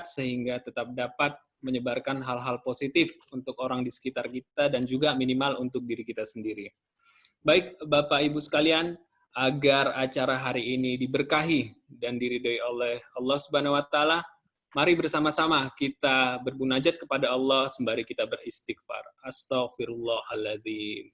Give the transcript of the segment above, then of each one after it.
sehingga tetap dapat menyebarkan hal-hal positif untuk orang di sekitar kita dan juga minimal untuk diri kita sendiri. Baik, Bapak Ibu sekalian, agar acara hari ini diberkahi dan diridhoi oleh Allah Subhanahu wa taala, mari bersama-sama kita bermunajat kepada Allah sembari kita beristighfar. Astaghfirullahaladzim.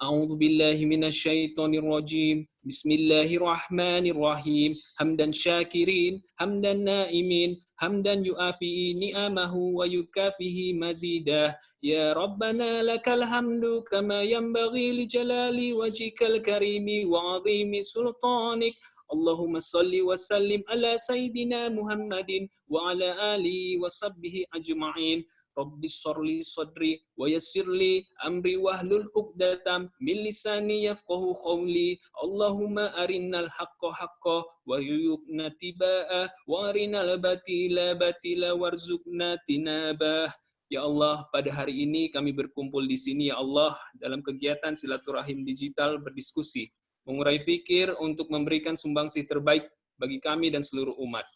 A'udzu billahi minasyaitonir rajim. Bismillahirrahmanirrahim. Hamdan syakirin, hamdan naimin, hamdan yuafi ni'amahu wa yukafihi mazidah. Ya Rabbana lakal hamdu kama yanbaghi li jalali wajhikal karimi wa 'azimi sultanik. Allahumma salli wa sallim ala sayyidina Muhammadin wa ala alihi wa sahbihi ajma'in. Rabbi syrli sadri wa yassirli amri wahlul 'uqdatam min lisani yafqahu qawli. Allahumma arinnal haqqa haqqa wa yuqna tibaa wa arinal batila batila warzuqna tinabah. Ya Allah, pada hari ini kami berkumpul di sini ya Allah dalam kegiatan silaturahim digital berdiskusi, mengurai fikir untuk memberikan sumbangsih terbaik bagi kami dan seluruh umat.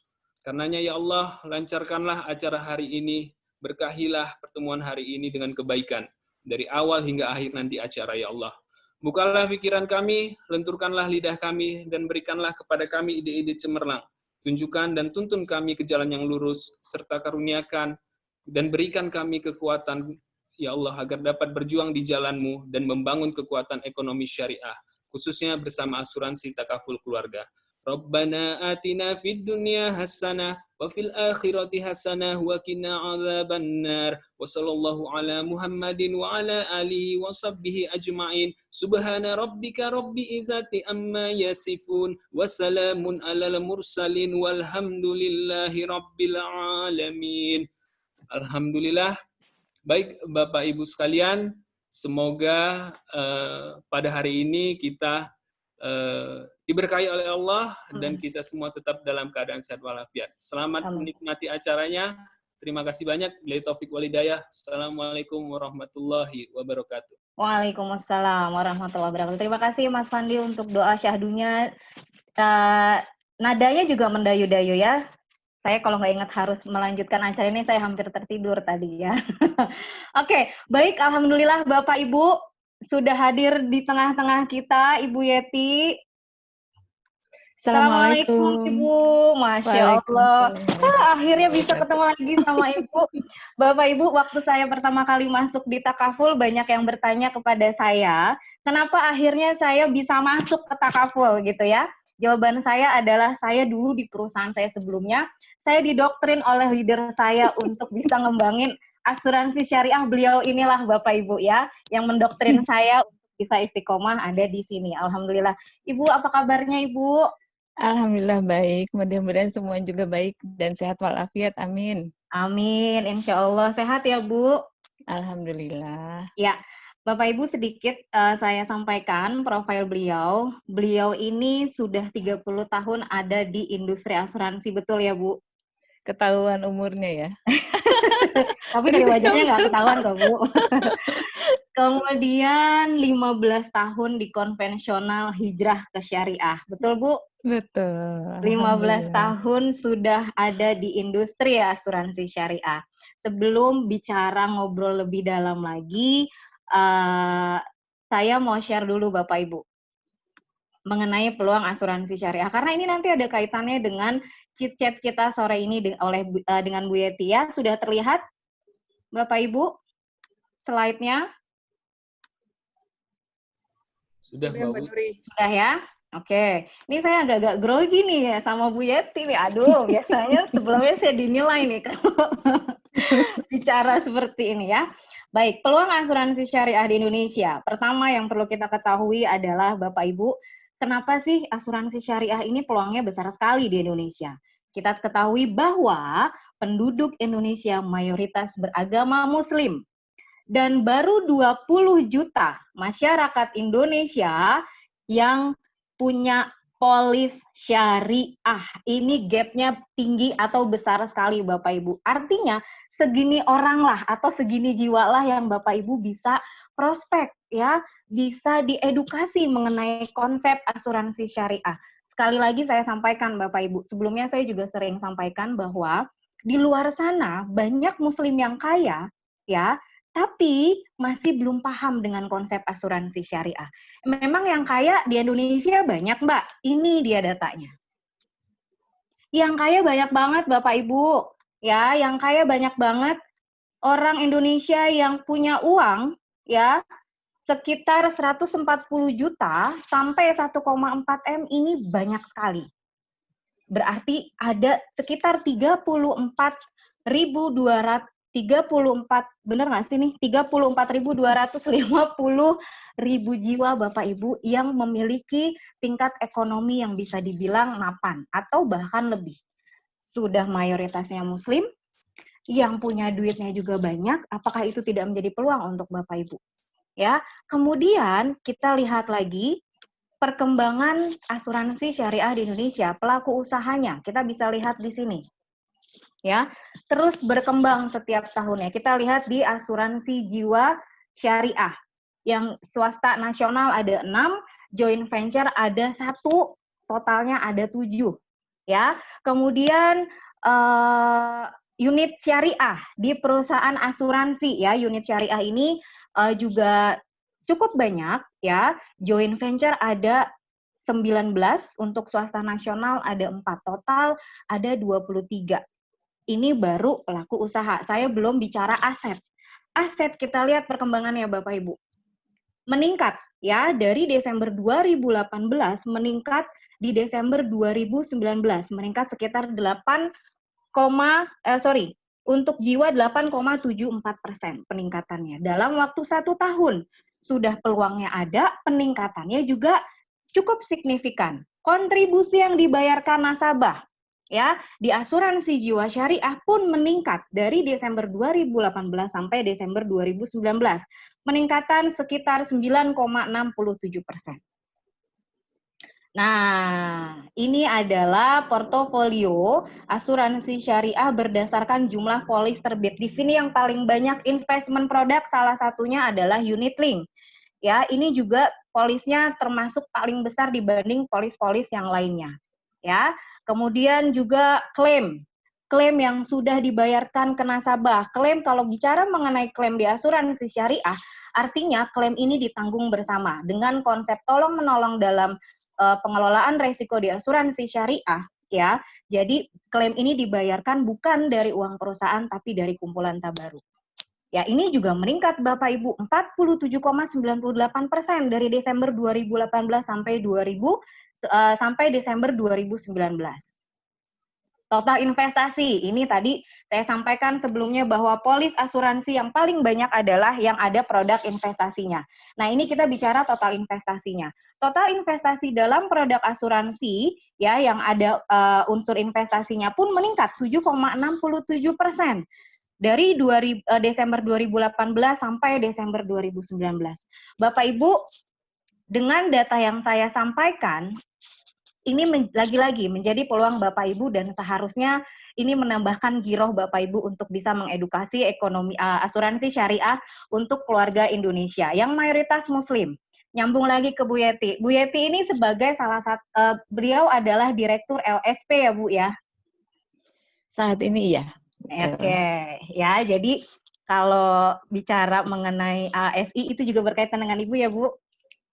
Karenanya ya Allah, lancarkanlah acara hari ini, berkahilah pertemuan hari ini dengan kebaikan, dari awal hingga akhir nanti acara ya Allah. Bukalah pikiran kami, lenturkanlah lidah kami, dan berikanlah kepada kami ide-ide cemerlang. Tunjukkan dan tuntun kami ke jalan yang lurus, serta karuniakan dan berikan kami kekuatan, ya Allah, agar dapat berjuang di jalan-Mu dan membangun kekuatan ekonomi syariah, khususnya bersama asuransi takaful keluarga. Rabbana atina fid dunya hasanah wa fil akhirati hasanah wa qina adzabannar. Wa sallallahu ala Muhammadin wa ala alihi wa sahbihi ajma'in. Subhana rabbika rabbil izzati amma yasifun wa salamun alal mursalin walhamdulillahi rabbil alamin. Alhamdulillah. Baik Bapak Ibu sekalian, semoga pada hari ini kita diberkahi oleh Allah dan kita semua tetap dalam keadaan sehat walafiat. Selamat menikmati acaranya. Terima kasih banyak. Billahi taufik wal hidayah. Assalamualaikum warahmatullahi wabarakatuh. Waalaikumsalam warahmatullahi wabarakatuh. Terima kasih Mas Fandi untuk doa syahdunya. Nadanya juga mendayu-dayu ya. Saya kalau nggak ingat harus melanjutkan acara ini, saya hampir tertidur tadi ya. Oke, baik. Alhamdulillah Bapak Ibu sudah hadir di tengah-tengah kita, Ibu Yeti. Assalamualaikum Ibu, Masya Allah. Akhirnya bisa ketemu lagi sama Ibu. Bapak Ibu, waktu saya pertama kali masuk di Takaful, banyak yang bertanya kepada saya, kenapa akhirnya saya bisa masuk ke Takaful gitu ya. Jawaban saya adalah saya dulu di perusahaan saya sebelumnya, saya didoktrin oleh leader saya untuk bisa ngembangin asuransi syariah. Beliau inilah Bapak Ibu ya, yang mendoktrin saya untuk bisa istiqomah ada di sini. Alhamdulillah. Ibu, apa kabarnya Ibu? Alhamdulillah baik. Mudah-mudahan semua juga baik dan sehat walafiat. Amin. Amin. Insya Allah sehat ya Bu. Alhamdulillah. Ya. Bapak Ibu, sedikit saya sampaikan profil beliau. Beliau ini sudah 30 tahun ada di industri asuransi, betul ya Bu? Ketahuan umurnya ya. Tapi dari wajahnya nggak ketahuan kok Bu. Kemudian 15 tahun di konvensional hijrah ke syariah, betul Bu? Betul. 15 tahun sudah ada di industri asuransi syariah. Sebelum bicara ngobrol lebih dalam lagi, saya mau share dulu Bapak Ibu mengenai peluang asuransi syariah, karena ini nanti ada kaitannya dengan chit-chat kita sore ini dengan Bu Yeti ya. Sudah terlihat Bapak Ibu slide-nya? Sudah Mbak Nuri. Sudah ya? Oke. Ini saya agak-agak grogi nih ya sama Bu Yeti nih. Aduh, biasanya sebelumnya saya dinilai nih kalau bicara seperti ini ya. Baik, peluang asuransi syariah di Indonesia. Pertama yang perlu kita ketahui adalah Bapak Ibu, kenapa sih asuransi syariah ini peluangnya besar sekali di Indonesia? Kita ketahui bahwa penduduk Indonesia mayoritas beragama Muslim. Dan baru 20 juta masyarakat Indonesia yang punya polis syariah. Ini gapnya tinggi atau besar sekali Bapak Ibu. Artinya segini orang lah atau segini jiwa lah yang Bapak Ibu bisa prospek ya, bisa diedukasi mengenai konsep asuransi syariah. Sekali lagi saya sampaikan Bapak Ibu, sebelumnya saya juga sering sampaikan bahwa di luar sana banyak muslim yang kaya, ya, tapi masih belum paham dengan konsep asuransi syariah. Memang yang kaya di Indonesia banyak, Mbak. Ini dia datanya. Yang kaya banyak banget, Bapak Ibu. Ya, yang kaya banyak banget. Orang Indonesia yang punya uang, ya, sekitar 140 juta sampai 1,4 M ini banyak sekali. Berarti ada sekitar 34.234, benar nggak sih nih? 34.250 jiwa Bapak Ibu yang memiliki tingkat ekonomi yang bisa dibilang mapan atau bahkan lebih. Sudah mayoritasnya Muslim, yang punya duitnya juga banyak, apakah itu tidak menjadi peluang untuk Bapak Ibu? Ya, kemudian kita lihat lagi perkembangan asuransi syariah di Indonesia, pelaku usahanya, kita bisa lihat di sini. Ya, terus berkembang setiap tahunnya. Kita lihat di asuransi jiwa syariah. Yang swasta nasional ada 6, joint venture ada 1, totalnya ada 7. Ya, kemudian unit syariah di perusahaan asuransi, ya, unit syariah ini juga cukup banyak, ya. Joint venture ada 19, untuk swasta nasional ada 4, total ada 23. Ini baru pelaku usaha. Saya belum bicara aset. Aset kita lihat perkembangannya Bapak Ibu. Meningkat, ya, dari Desember 2018 meningkat di Desember 2019, meningkat sekitar untuk jiwa 8,74% peningkatannya. Dalam waktu 1 tahun, sudah peluangnya ada, peningkatannya juga cukup signifikan. Kontribusi yang dibayarkan nasabah, ya, di asuransi jiwa syariah pun meningkat dari Desember 2018 sampai Desember 2019. Peningkatan sekitar 9,67%. Nah, ini adalah portofolio asuransi syariah berdasarkan jumlah polis terbit. Di sini yang paling banyak investment produk salah satunya adalah unit link. Ya, ini juga polisnya termasuk paling besar dibanding polis-polis yang lainnya. Ya, kemudian juga klaim yang sudah dibayarkan ke nasabah. Klaim, kalau bicara mengenai klaim di asuransi syariah, artinya klaim ini ditanggung bersama dengan konsep tolong-menolong dalam pengelolaan resiko di asuransi syariah, ya. Jadi klaim ini dibayarkan bukan dari uang perusahaan tapi dari kumpulan tabaruk. Ya, ini juga meningkat Bapak Ibu 47,98% dari Desember 2018 sampai Desember 2019. Total investasi, ini tadi saya sampaikan sebelumnya bahwa polis asuransi yang paling banyak adalah yang ada produk investasinya. Nah, ini kita bicara total investasinya. Total investasi dalam produk asuransi, ya, yang ada unsur investasinya pun meningkat 7,67% dari Desember 2018 sampai Desember 2019. Bapak Ibu, dengan data yang saya sampaikan, ini lagi-lagi menjadi peluang Bapak Ibu dan seharusnya ini menambahkan giroh Bapak Ibu untuk bisa mengedukasi ekonomi asuransi syariah untuk keluarga Indonesia yang mayoritas Muslim. Nyambung lagi ke Bu Yeti. Bu Yeti ini sebagai salah satu, beliau adalah Direktur LSP ya Bu ya? Saat ini iya. Oke, ya, jadi kalau bicara mengenai ASI itu juga berkaitan dengan Ibu ya Bu?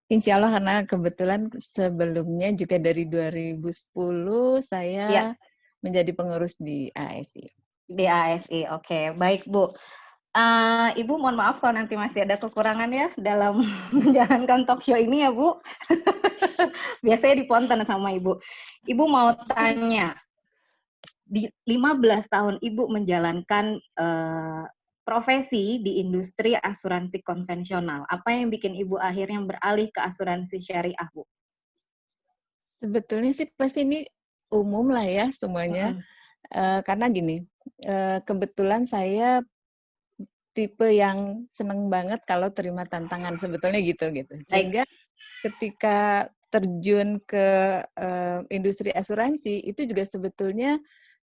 Insya Allah, karena kebetulan sebelumnya juga dari 2010 saya menjadi pengurus di ASI. Di ASI, oke. Baik Bu. Ibu mohon maaf kalau nanti masih ada kekurangan ya dalam menjalankan talk show ini ya Bu. Biasanya diponten sama Ibu. Ibu mau tanya, di 15 tahun Ibu menjalankan profesi di industri asuransi konvensional, apa yang bikin Ibu akhirnya beralih ke asuransi syariah, Bu? Sebetulnya sih pasti ini umum lah ya semuanya. Karena gini, kebetulan saya tipe yang seneng banget kalau terima tantangan, sebetulnya gitu. Sehingga ketika terjun ke industri asuransi, itu juga sebetulnya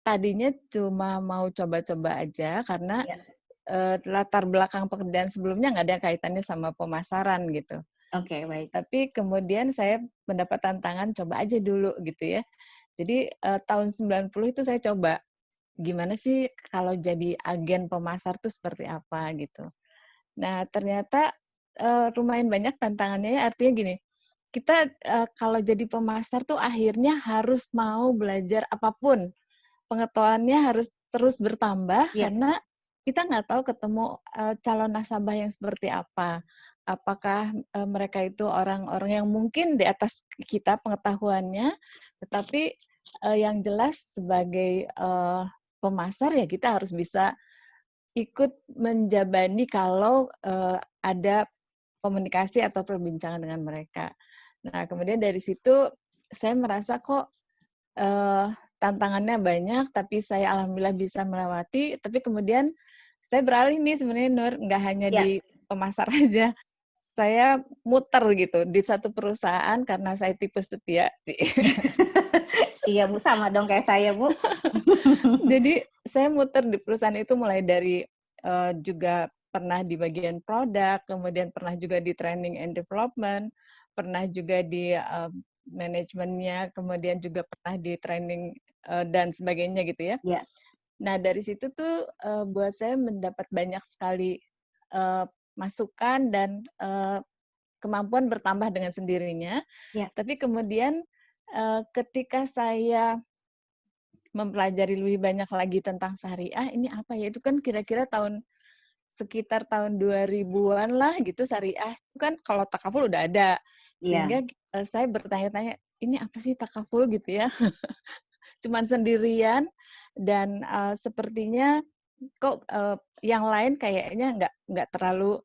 tadinya cuma mau coba-coba aja, karena latar belakang pekerjaan sebelumnya nggak ada kaitannya sama pemasaran gitu. Oke, baik. Tapi kemudian saya mendapat tantangan, coba aja dulu gitu ya. Jadi tahun 90 itu saya coba. gimana sih kalau jadi agen pemasar tuh seperti apa gitu. Nah, ternyata lumayan banyak tantangannya ya, artinya gini, kita kalau jadi pemasar tuh akhirnya harus mau belajar apapun. Pengetahuannya harus terus bertambah Iya, karena kita nggak tahu ketemu calon nasabah yang seperti apa. Apakah mereka itu orang-orang yang mungkin di atas kita pengetahuannya, tetapi yang jelas sebagai pemasar ya kita harus bisa ikut menjabani kalau ada komunikasi atau perbincangan dengan mereka. Nah, kemudian dari situ saya merasa kok tantangannya banyak, tapi saya alhamdulillah bisa melewati. Tapi kemudian saya beralih nih sebenarnya Nur, nggak hanya iya. di pemasar aja. Saya muter gitu di satu perusahaan karena saya tipe setia. Iya Bu, sama dong kayak saya Bu. Jadi saya muter di perusahaan itu mulai dari juga pernah di bagian produk, kemudian pernah juga di training and development, pernah juga di manajemennya, kemudian juga pernah di training dan sebagainya gitu ya. Iya, Nah dari situ tuh buat saya mendapat banyak sekali masukan dan kemampuan bertambah dengan sendirinya. iya, Tapi kemudian ketika saya mempelajari lebih banyak lagi tentang syariah, ini apa ya? Itu kan kira-kira sekitar tahun 2000-an lah gitu syariah. Itu kan kalau takaful udah ada. iya, Sehingga saya bertanya-tanya, ini apa sih takaful gitu ya? Cuman sendirian dan sepertinya kok yang lain kayaknya nggak terlalu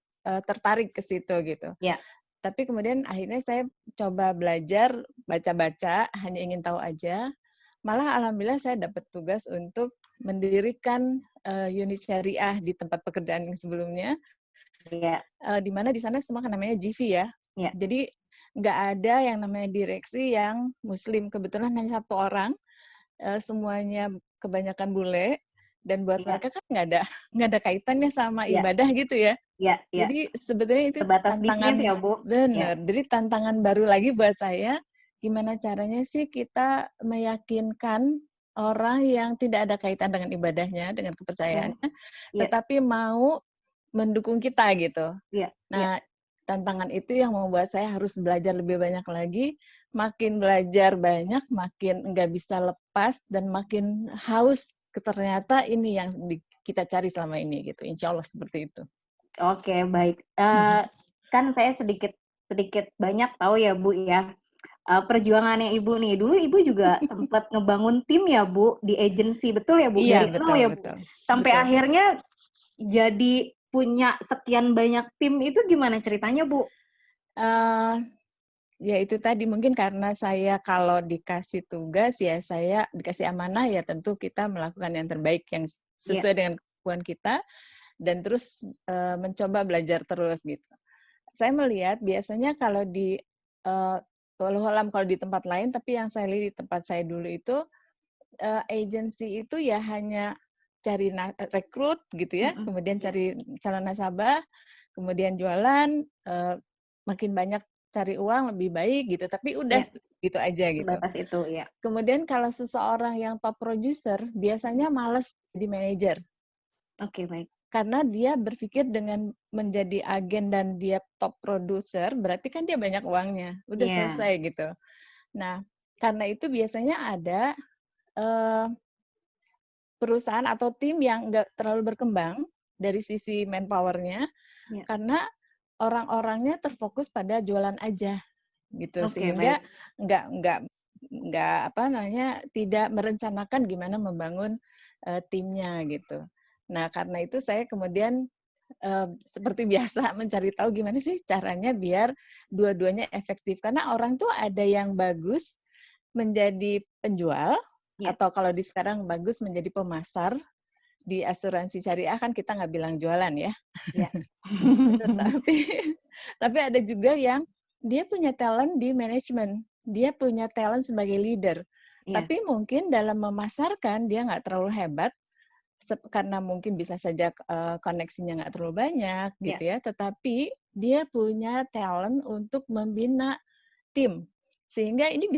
tertarik ke situ gitu. iya. Tapi kemudian akhirnya saya coba belajar, baca-baca, hanya ingin tahu aja. Malah alhamdulillah saya dapat tugas untuk mendirikan unit syariah di tempat pekerjaan yang sebelumnya, Iya, di mana di sana semua kan namanya GV ya. iya, Jadi nggak ada yang namanya direksi yang muslim. Kebetulan hanya satu orang, semuanya kebanyakan bule, dan buat iya, mereka kan nggak ada kaitannya sama iya, ibadah gitu ya. iya, iya. Jadi sebetulnya itu Sebatas bisnis tantangan ya Bu. Iya, bener. Jadi tantangan baru lagi buat saya, gimana caranya sih kita meyakinkan orang yang tidak ada kaitan dengan ibadahnya, dengan oke. kepercayaannya, Iya, tetapi mau mendukung kita gitu. iya, iya. Nah, tantangan itu yang membuat saya harus belajar lebih banyak lagi. Makin belajar banyak, makin nggak bisa lepas dan makin haus. Ternyata ini yang kita cari selama ini gitu. Insya Allah seperti itu. Oke, baik. Kan saya sedikit sedikit banyak tahu ya Bu ya. Perjuangannya Ibu nih. Dulu Ibu juga sempat ngebangun tim ya Bu di agensi, betul ya Bu? Iya, Dari nol betul, ya Bu. betul. Sampai Betul. akhirnya jadi punya sekian banyak tim itu gimana ceritanya Bu? Eh, ya itu tadi mungkin karena saya kalau dikasih tugas ya saya dikasih amanah ya tentu kita melakukan yang terbaik yang Iya, sesuai dengan kemampuan kita dan terus mencoba belajar terus gitu. Saya melihat biasanya kalau di walau alam kalau di tempat lain, tapi yang saya lihat di tempat saya dulu itu agensi itu ya hanya cari rekrut gitu ya, mhm, kemudian iya, cari calon nasabah, kemudian jualan, makin banyak cari uang lebih baik gitu, tapi udah iya, gitu aja gitu. sebatas itu ya. Kemudian kalau seseorang yang top producer biasanya males jadi manajer Oke, baik. karena dia berpikir dengan menjadi agen dan dia top producer berarti kan dia banyak uangnya, udah Iya, selesai gitu. Nah, karena itu biasanya ada eh, perusahaan atau tim yang nggak terlalu berkembang dari sisi manpower-nya iya. karena orang-orangnya terfokus pada jualan aja gitu Oke, sehingga baik. nggak nggak nggak apa namanya tidak merencanakan gimana membangun timnya gitu. Nah karena itu saya kemudian seperti biasa mencari tahu gimana sih caranya biar dua-duanya efektif karena orang tuh ada yang bagus menjadi penjual Iya, atau kalau di sekarang bagus menjadi pemasar di asuransi syariah kan kita nggak bilang jualan ya. iya. Tetapi tapi ada juga yang dia punya talent di manajemen, dia punya talent sebagai leader. Iya, Tapi mungkin dalam memasarkan dia nggak terlalu hebat karena mungkin bisa saja koneksinya nggak terlalu banyak iya, gitu ya. Tetapi dia punya talent untuk membina tim. Sehingga ini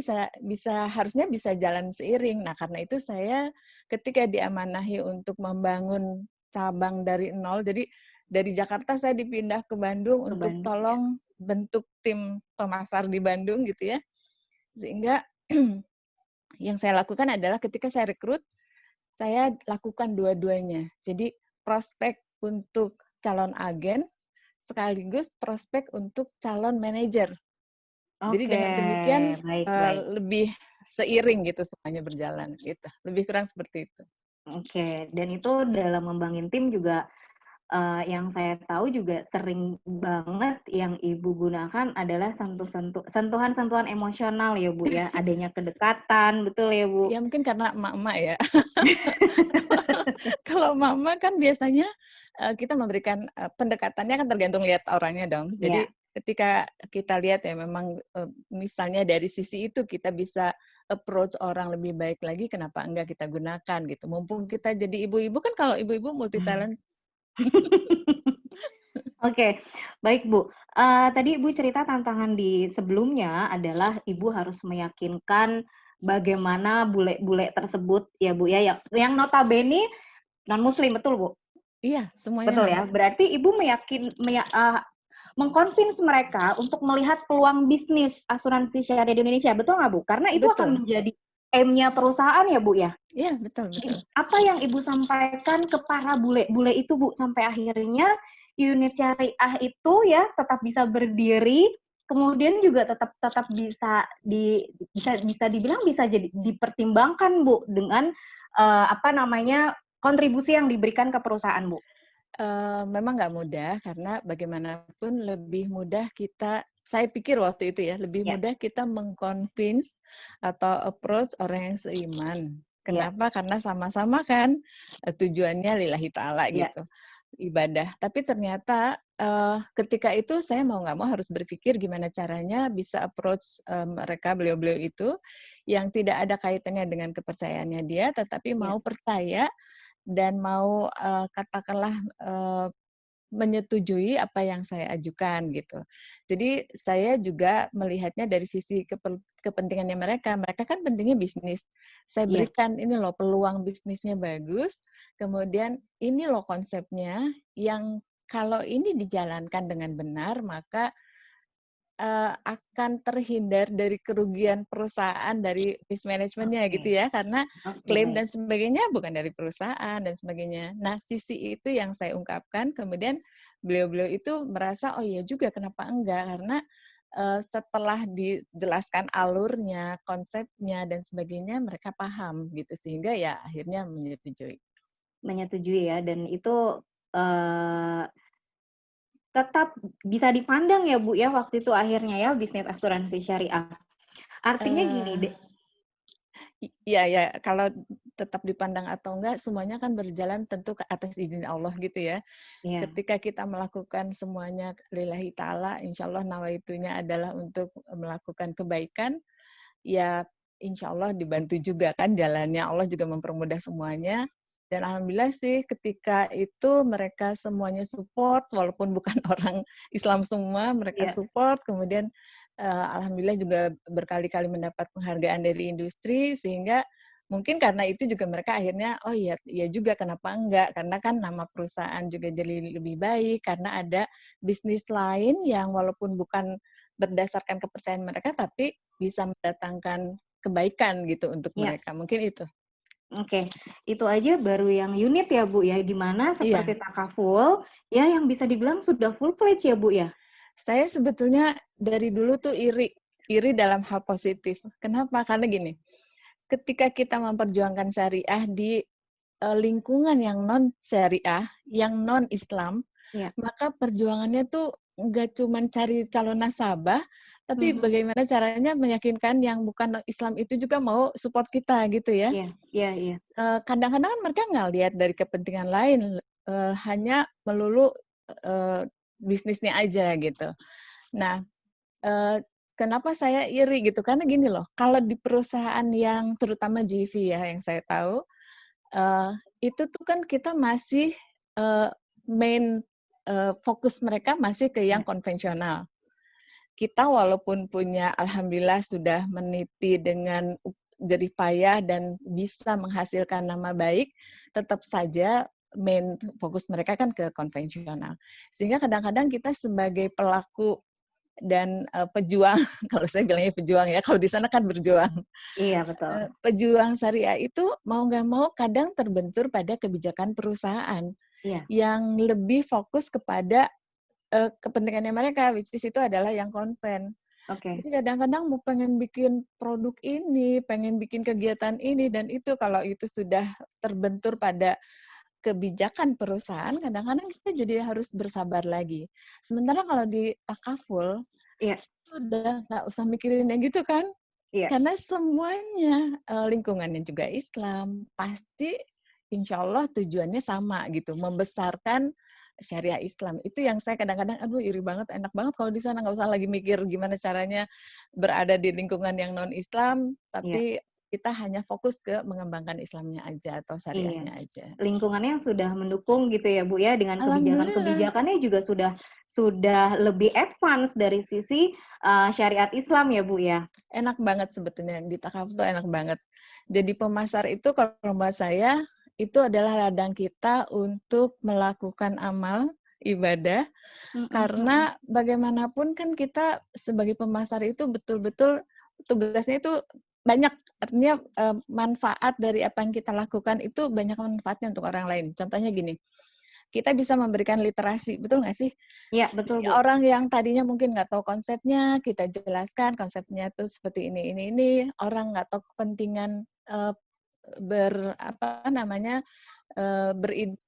harusnya bisa jalan seiring. Nah, karena itu saya ketika diamanahi untuk membangun cabang dari nol, jadi dari Jakarta saya dipindah ke Bandung Ke untuk Bandung ya. tolong bentuk tim pemasar di Bandung gitu ya. Sehingga yang saya lakukan adalah ketika saya rekrut, saya lakukan dua-duanya. Jadi prospek untuk calon agen sekaligus prospek untuk calon manajer. Jadi Oke, dengan demikian baik. lebih seiring gitu semuanya berjalan gitu. Lebih kurang seperti itu. Oke, dan itu dalam membangun tim juga yang saya tahu juga sering banget yang Ibu gunakan adalah sentuhan-sentuhan emosional ya Bu ya, adanya kedekatan, betul ya Bu? Ya mungkin karena emak-emak ya. Kalau mama kan biasanya kita memberikan pendekatannya kan tergantung lihat orangnya dong. Jadi Ya. ketika kita lihat ya memang misalnya dari sisi itu kita bisa approach orang lebih baik lagi, kenapa enggak kita gunakan gitu. Mumpung kita jadi ibu-ibu kan, kalau ibu-ibu multi talent. Oke, baik Bu. Tadi Ibu cerita tantangan di sebelumnya adalah Ibu harus meyakinkan bagaimana bule-bule tersebut ya Bu ya, yang notabene non-muslim, betul Bu? Iya, semuanya Betul non. ya? Berarti Ibu mengconvince mereka untuk melihat peluang bisnis asuransi syariah di Indonesia, betul nggak Bu? Karena itu akan Betul. menjadi aim-nya perusahaan ya Bu ya? Iya, betul. Apa yang Ibu sampaikan ke para bule-bule itu Bu, sampai akhirnya unit syariah itu ya tetap bisa berdiri, kemudian juga tetap bisa dibilang bisa jadi dipertimbangkan Bu dengan kontribusi yang diberikan ke perusahaan Bu. Memang nggak mudah karena bagaimanapun lebih mudah saya pikir waktu itu ya, lebih Ya, mudah kita meng-convince atau approach orang yang seiman. ya, Kenapa? Karena sama-sama kan tujuannya lillahi ta'ala ya, gitu, ibadah. Tapi ternyata ketika itu saya mau nggak mau harus berpikir gimana caranya bisa approach mereka, beliau-beliau itu, yang tidak ada kaitannya dengan kepercayaannya dia, tetapi ya. mau percaya dan mau katakanlah menyetujui apa yang saya ajukan gitu. Jadi saya juga melihatnya dari sisi kepentingannya mereka. Mereka kan pentingnya bisnis. Saya Iya. berikan ini loh peluang bisnisnya bagus, kemudian ini loh konsepnya yang kalau ini dijalankan dengan benar maka akan terhindar dari kerugian perusahaan dari mismanajemennya Oke, gitu ya, karena oke, klaim baik. dan sebagainya bukan dari perusahaan dan sebagainya. Nah, sisi itu yang saya ungkapkan, kemudian beliau-beliau itu merasa, oh iya juga, kenapa enggak? Karena setelah dijelaskan alurnya, konsepnya dan sebagainya, mereka paham gitu, sehingga ya akhirnya menyetujui. Menyetujui ya, dan itu tetap bisa dipandang ya Bu ya waktu itu akhirnya ya bisnis asuransi syariah. Artinya gini Eh, deh. Iya, ya, kalau tetap dipandang atau enggak, semuanya kan berjalan tentu ke atas izin Allah gitu ya. Ya, Ketika kita melakukan semuanya lillahi ta'ala, insya Allah nawaitunya adalah untuk melakukan kebaikan, ya insya Allah dibantu juga kan jalannya, Allah juga mempermudah semuanya. Dan alhamdulillah sih ketika itu mereka semuanya support, walaupun bukan orang Islam semua, mereka ya. support, kemudian alhamdulillah juga berkali-kali mendapat penghargaan dari industri, sehingga mungkin karena itu juga mereka akhirnya, oh iya, iya juga, kenapa enggak? Karena kan nama perusahaan juga jadi lebih baik, karena ada bisnis lain yang walaupun bukan berdasarkan kepercayaan mereka, tapi bisa mendatangkan kebaikan gitu untuk Ya. mereka. Mungkin itu. Oke, itu aja baru yang unit ya Bu ya, di mana Iya, seperti takaful ya yang bisa dibilang sudah full pledge ya Bu ya. saya sebetulnya dari dulu tuh iri dalam hal positif. Kenapa? Karena gini, ketika kita memperjuangkan syariah di lingkungan yang non syariah, yang non Islam, Ya. maka perjuangannya tuh nggak cuma cari calon nasabah, tapi Mhm. bagaimana caranya meyakinkan yang bukan Islam itu juga mau support kita gitu ya. Iya, iya, iya. Kadang-kadang kan mereka nggak lihat dari kepentingan lain, hanya melulu bisnisnya aja gitu. Nah, kenapa saya iri gitu, karena gini loh, kalau di perusahaan yang terutama GV ya yang saya tahu, eee, itu tuh kan kita masih, eee, main, fokus mereka masih ke yang Ya. konvensional. kita walaupun punya alhamdulillah sudah meniti dengan jerih payah dan bisa menghasilkan nama baik, tetap saja main fokus mereka kan ke konvensional. Sehingga kadang-kadang kita sebagai pelaku dan pejuang, kalau saya bilangnya pejuang ya, kalau di sana kan berjuang. Iya, betul. Pejuang syariah itu mau nggak mau kadang terbentur pada kebijakan perusahaan Iya. yang lebih fokus kepada kepentingannya mereka, which is itu adalah yang konven. Oke. Jadi kadang-kadang mau pengen bikin produk ini, pengen bikin kegiatan ini dan itu, kalau itu sudah terbentur pada kebijakan perusahaan, kadang-kadang kita jadi harus bersabar lagi. Sementara kalau di takaful, Iya. udah nggak usah mikirin yang gitu kan, Iya. karena semuanya lingkungannya juga Islam, pasti insya Allah tujuannya sama gitu, membesarkan syariah Islam. Itu yang saya kadang-kadang, aduh iri banget, enak banget kalau di sana nggak usah lagi mikir gimana caranya berada di lingkungan yang non-Islam, Iya. tapi kita hanya fokus ke mengembangkan Islamnya aja atau Iya. syariahnya aja. Lingkungannya sudah mendukung gitu ya Bu ya, dengan Alhamdulillah. kebijakan-kebijakannya juga sudah lebih advance dari sisi syariat Islam ya Bu ya. Enak banget sebetulnya, di takaful tuh enak banget. Jadi pemasar itu kalau menurut saya, itu adalah ladang kita untuk melakukan amal, ibadah, karena bagaimanapun kan kita sebagai pemasar itu betul-betul tugasnya itu banyak, artinya manfaat dari apa yang kita lakukan itu banyak manfaatnya untuk orang lain. Contohnya gini, kita bisa memberikan literasi, betul nggak sih? Iya, betul Bu. Orang yang tadinya mungkin nggak tahu konsepnya, kita jelaskan konsepnya tuh seperti ini. Orang nggak tahu kepentingan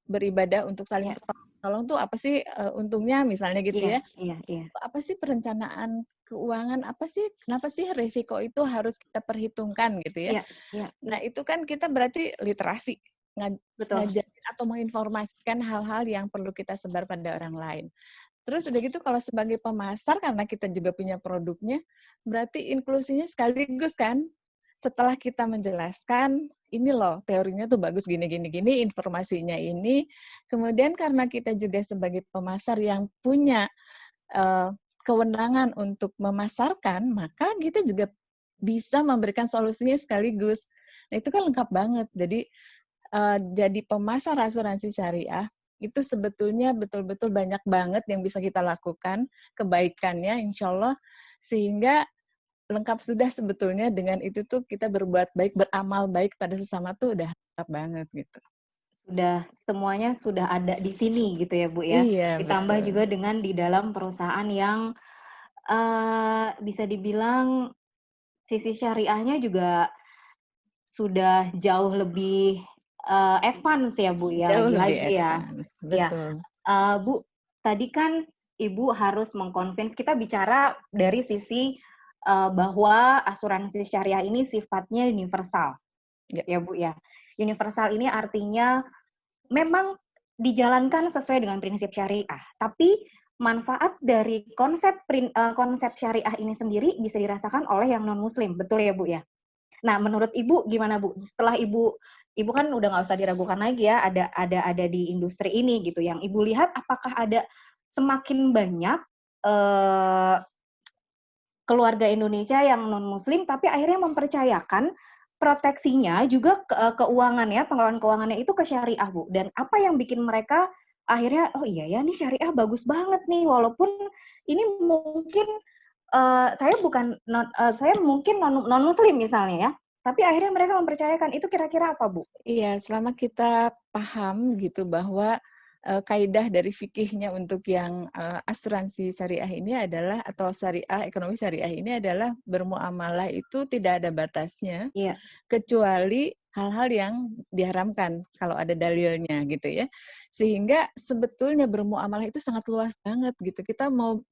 beribadah untuk saling Iya. tolong tuh apa sih untungnya misalnya gitu Iya, ya. iya. Apa sih perencanaan keuangan, apa sih, kenapa sih risiko itu harus kita perhitungkan gitu ya. Iya. Nah itu kan kita berarti literasi, Betul. ngajarin atau menginformasikan hal-hal yang perlu kita sebar pada orang lain. Terus udah gitu kalau sebagai pemasar, karena kita juga punya produknya, berarti inklusinya sekaligus kan. Setelah kita menjelaskan, ini loh teorinya tuh bagus gini, informasinya ini. Kemudian karena kita juga sebagai pemasar yang punya kewenangan untuk memasarkan, maka kita juga bisa memberikan solusinya sekaligus. Nah itu kan lengkap banget. Jadi pemasar asuransi syariah, itu sebetulnya betul-betul banyak banget yang bisa kita lakukan, kebaikannya insya Allah, sehingga lengkap sudah sebetulnya dengan itu tuh kita berbuat baik, beramal baik pada sesama tuh udah lengkap banget gitu. Semuanya sudah ada di sini gitu ya Bu ya. Iya, Ditambah betul. juga dengan di dalam perusahaan yang bisa dibilang sisi syariahnya juga sudah jauh lebih advance ya Bu ya, Jauh lebih lagi-lagi ya. advance, Ya, betul. Bu, tadi kan Ibu harus mengconvince, kita bicara dari sisi bahwa asuransi syariah ini sifatnya universal, ya Bu ya. Universal ini artinya memang dijalankan sesuai dengan prinsip syariah, tapi manfaat dari konsep syariah ini sendiri bisa dirasakan oleh yang non-muslim, betul ya Bu ya? Nah, menurut Ibu gimana Bu? Setelah Ibu kan udah nggak usah diragukan lagi ya, ada di industri ini gitu. Yang Ibu lihat, apakah ada semakin banyak keluarga Indonesia yang non-muslim tapi akhirnya mempercayakan proteksinya juga keuangan ya, pengelolaan keuangannya itu ke syariah Bu. Dan apa yang bikin mereka akhirnya, oh iya ya nih syariah bagus banget nih, walaupun ini mungkin saya mungkin non-muslim misalnya ya, tapi akhirnya mereka mempercayakan. Itu kira-kira apa Bu? Iya, selama kita paham gitu bahwa kaidah dari fikihnya untuk yang asuransi syariah ini adalah, atau ekonomi syariah ini adalah bermuamalah itu tidak ada batasnya, Iya. kecuali hal-hal yang diharamkan kalau ada dalilnya gitu ya. Sehingga sebetulnya bermuamalah itu sangat luas banget gitu. Kita mau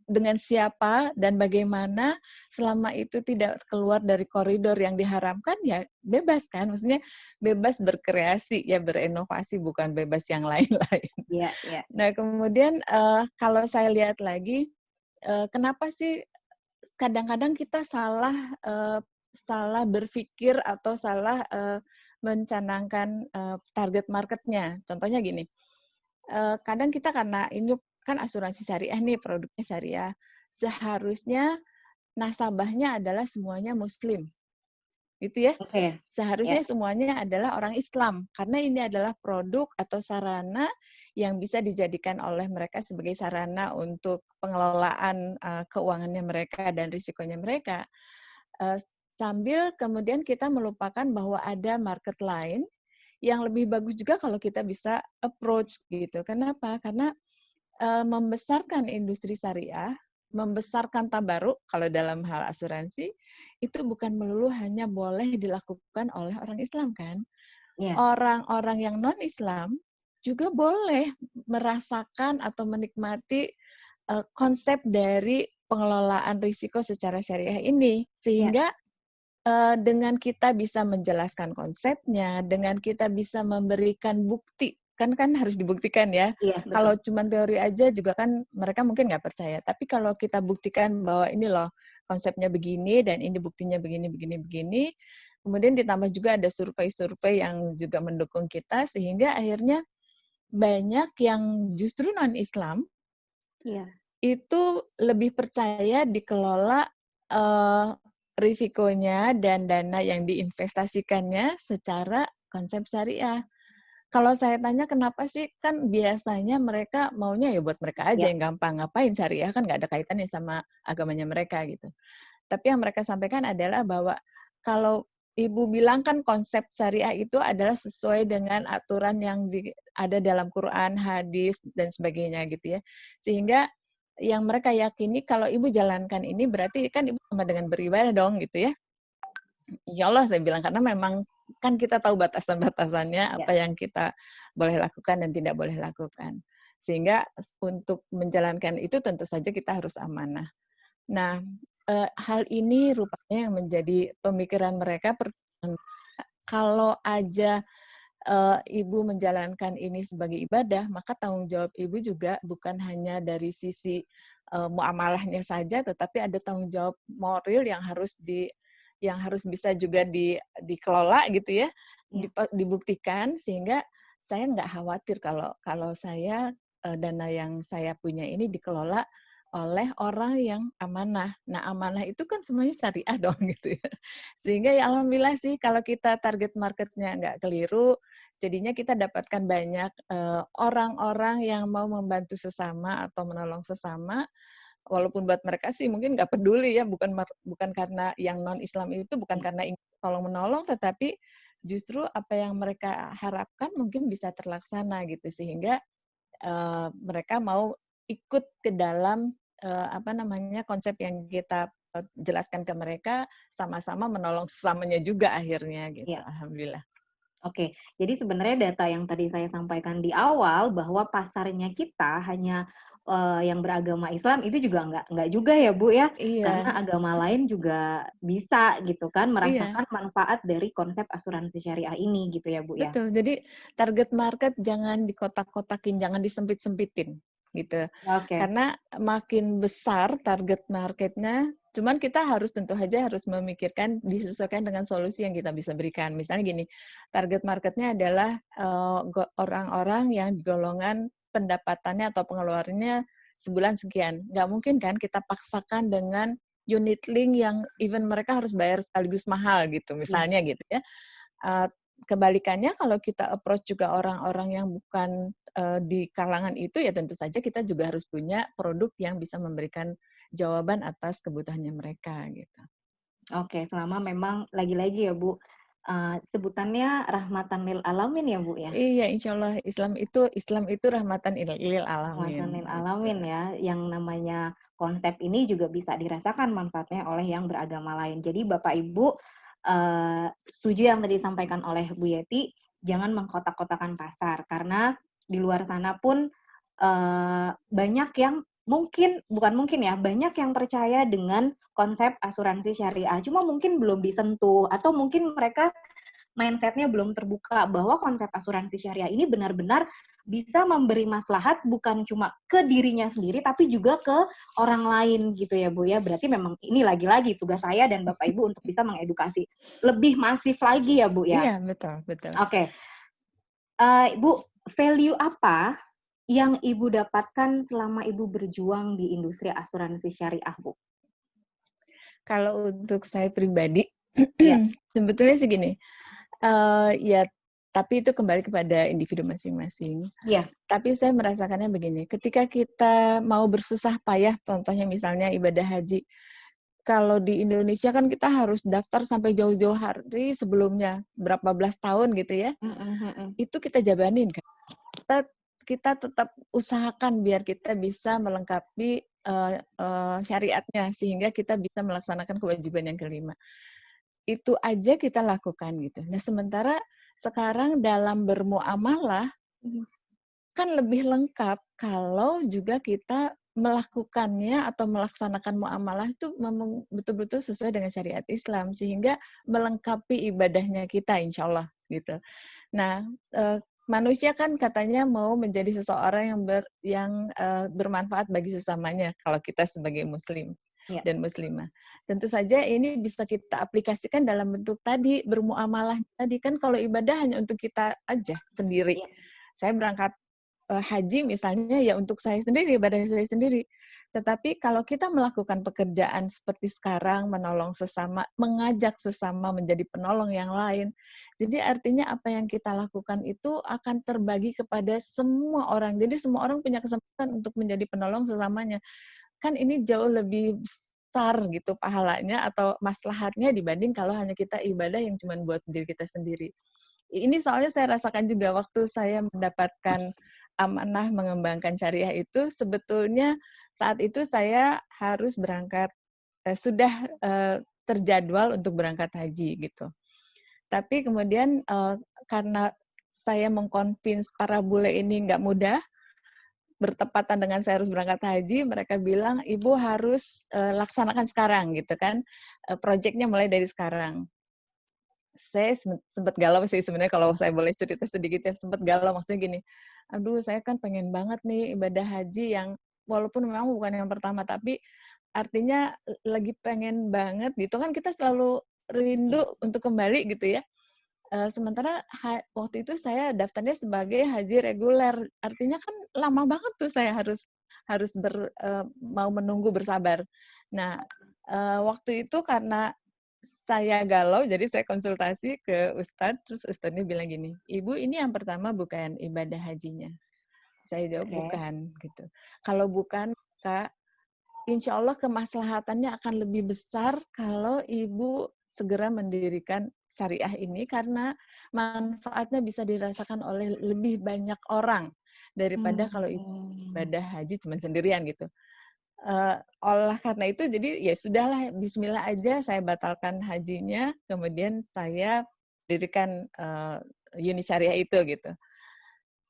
dengan siapa dan bagaimana, selama itu tidak keluar dari koridor yang diharamkan ya bebas kan, maksudnya bebas berkreasi ya, berinovasi, bukan bebas yang lain-lain. Iya. Nah kemudian kalau saya lihat lagi, kenapa sih kadang-kadang kita salah berpikir atau salah mencanangkan target marketnya. Contohnya gini, kadang kita karena ini kan asuransi syariah nih, produknya syariah. seharusnya nasabahnya adalah semuanya Muslim, gitu ya. Oke. Seharusnya Ya. semuanya adalah orang Islam, karena ini adalah produk atau sarana yang bisa dijadikan oleh mereka sebagai sarana untuk pengelolaan keuangannya mereka dan risikonya mereka. Sambil kemudian kita melupakan bahwa ada market lain yang lebih bagus juga kalau kita bisa approach gitu. Kenapa? Karena membesarkan industri syariah, membesarkan tabaruk kalau dalam hal asuransi, itu bukan melulu hanya boleh dilakukan oleh orang Islam kan. Iya. Orang-orang yang non-Islam juga boleh merasakan atau menikmati konsep dari pengelolaan risiko secara syariah ini. Sehingga dengan kita bisa menjelaskan konsepnya, dengan kita bisa memberikan bukti, kan harus dibuktikan ya. Iya, betul. Kalau cuma teori aja juga kan mereka mungkin nggak percaya. Tapi kalau kita buktikan bahwa ini loh konsepnya begini dan ini buktinya begini, begini, begini, kemudian ditambah juga ada survei-survei yang juga mendukung kita, sehingga akhirnya banyak yang justru non-Islam Iya. itu lebih percaya dikelola risikonya dan dana yang diinvestasikannya secara konsep syariah. Kalau saya tanya kenapa sih, kan biasanya mereka maunya ya buat mereka aja yang gampang. Ngapain syariah, kan nggak ada kaitannya sama agamanya mereka gitu. Tapi yang mereka sampaikan adalah bahwa kalau Ibu bilang kan konsep syariah itu adalah sesuai dengan aturan yang ada dalam Quran, hadis, dan sebagainya gitu ya. Sehingga yang mereka yakini kalau Ibu jalankan ini berarti kan Ibu sama dengan beribadah dong gitu ya. Insya Allah saya bilang, karena memang kan kita tahu batasan-batasannya, apa yang kita boleh lakukan dan tidak boleh lakukan. Sehingga untuk menjalankan itu tentu saja kita harus amanah. Nah, hal ini rupanya yang menjadi pemikiran mereka. Kalau aja Ibu menjalankan ini sebagai ibadah, maka tanggung jawab Ibu juga bukan hanya dari sisi muamalahnya saja, tetapi ada tanggung jawab moral yang harus bisa juga dikelola gitu ya, dibuktikan, sehingga saya nggak khawatir kalau saya dana yang saya punya ini dikelola oleh orang yang amanah. Nah, amanah itu kan semuanya syariah dong gitu ya. Sehingga ya alhamdulillah sih kalau kita target marketnya nggak keliru, jadinya kita dapatkan banyak orang-orang yang mau membantu sesama atau menolong sesama, walaupun buat mereka sih mungkin nggak peduli ya, bukan karena yang non-Islam itu bukan karena ingin tolong-menolong, tetapi justru apa yang mereka harapkan mungkin bisa terlaksana gitu, sehingga mereka mau ikut ke dalam konsep yang kita jelaskan ke mereka, sama-sama menolong sesamanya juga akhirnya gitu. Alhamdulillah. Oke, jadi sebenarnya data yang tadi saya sampaikan di awal bahwa pasarnya kita hanya yang beragama Islam itu juga nggak juga ya Bu ya, karena agama lain juga bisa gitu kan merasakan manfaat dari konsep asuransi syariah ini gitu ya Bu ya. Betul, jadi target market jangan dikotak-kotakin, jangan disempit-sempitin gitu. Karena makin besar target marketnya, cuman kita tentu saja harus memikirkan disesuaikan dengan solusi yang kita bisa berikan. Misalnya gini, target marketnya adalah orang-orang yang golongan pendapatannya atau pengeluarannya sebulan sekian. Nggak mungkin kan kita paksakan dengan unit link yang even mereka harus bayar sekaligus mahal gitu, misalnya gitu ya. Kebalikannya kalau kita approach juga orang-orang yang bukan di kalangan itu, ya tentu saja kita juga harus punya produk yang bisa memberikan jawaban atas kebutuhannya mereka gitu. Oke, selama memang lagi-lagi ya Bu, sebutannya rahmatan lil alamin ya Bu ya? Iya, insya Allah Islam itu rahmatan lil alamin. Rahmatan lil alamin ya, yang namanya konsep ini juga bisa dirasakan manfaatnya oleh yang beragama lain. Jadi Bapak Ibu setuju yang tadi disampaikan oleh Bu Yeti, jangan mengkotak-kotakan pasar, karena di luar sana pun banyak yang banyak yang percaya dengan konsep asuransi syariah, cuma mungkin belum disentuh, atau mungkin mereka mindset-nya belum terbuka bahwa konsep asuransi syariah ini benar-benar bisa memberi maslahat bukan cuma ke dirinya sendiri, tapi juga ke orang lain gitu ya Bu ya. Berarti memang ini lagi-lagi tugas saya dan Bapak Ibu untuk bisa mengedukasi lebih masif lagi ya Bu ya. Iya, betul. Oke. Bu, value apa yang Ibu dapatkan selama Ibu berjuang di industri asuransi syariah, Bu? Kalau untuk saya pribadi, Ya. sebetulnya sih gini, ya tapi itu kembali kepada individu masing-masing. Iya. Tapi saya merasakannya begini, ketika kita mau bersusah payah, contohnya misalnya ibadah haji, kalau di Indonesia kan kita harus daftar sampai jauh-jauh hari sebelumnya, berapa belas tahun gitu ya, itu kita jabanin kan. Kita tetap usahakan biar kita bisa melengkapi syariatnya, sehingga kita bisa melaksanakan kewajiban yang kelima. Itu aja kita lakukan gitu. Nah, sementara sekarang dalam bermuamalah kan lebih lengkap kalau juga kita melakukannya atau melaksanakan muamalah itu memang betul-betul sesuai dengan syariat Islam, sehingga melengkapi ibadahnya kita insya Allah gitu. Nah, manusia kan katanya mau menjadi seseorang yang bermanfaat bagi sesamanya kalau kita sebagai muslim dan muslimah. Tentu saja ini bisa kita aplikasikan dalam bentuk tadi, bermuamalah tadi. Kan kalau ibadah hanya untuk kita aja sendiri. Saya berangkat haji misalnya ya untuk saya sendiri, ibadah saya sendiri. Tetapi kalau kita melakukan pekerjaan seperti sekarang, menolong sesama, mengajak sesama menjadi penolong yang lain, jadi artinya apa yang kita lakukan itu akan terbagi kepada semua orang. Jadi semua orang punya kesempatan untuk menjadi penolong sesamanya. Kan ini jauh lebih besar gitu pahalanya atau maslahatnya dibanding kalau hanya kita ibadah yang cuma buat diri kita sendiri. Ini soalnya saya rasakan juga waktu saya mendapatkan amanah mengembangkan syariah itu, sebetulnya saat itu saya harus berangkat, sudah terjadwal untuk berangkat haji gitu. Tapi kemudian karena saya mengconvince para bule ini nggak mudah, bertepatan dengan saya harus berangkat haji, mereka bilang, "Ibu harus laksanakan sekarang," gitu kan, projeknya mulai dari sekarang. Saya sempat galau sih sebenarnya kalau saya boleh cerita sedikit ya, sempat galau maksudnya gini, aduh saya kan pengen banget nih ibadah haji yang walaupun memang bukan yang pertama, tapi artinya lagi pengen banget gitu kan kita selalu rindu untuk kembali gitu ya. Sementara waktu itu saya daftarnya sebagai haji reguler, artinya kan lama banget tuh saya harus harus mau menunggu bersabar. Nah, waktu itu karena saya galau, jadi saya konsultasi ke ustadz, terus ustadznya bilang gini, "Ibu ini yang pertama bukan ibadah hajinya." Saya jawab, "Bukan," gitu. "Kalau bukan, Kak, insya Allah kemaslahatannya akan lebih besar kalau Ibu segera mendirikan syariah ini karena manfaatnya bisa dirasakan oleh lebih banyak orang daripada kalau ibadah haji cuma sendirian gitu." Olah karena itu jadi ya sudahlah bismillah aja saya batalkan hajinya, kemudian saya dirikan uni syariah itu gitu.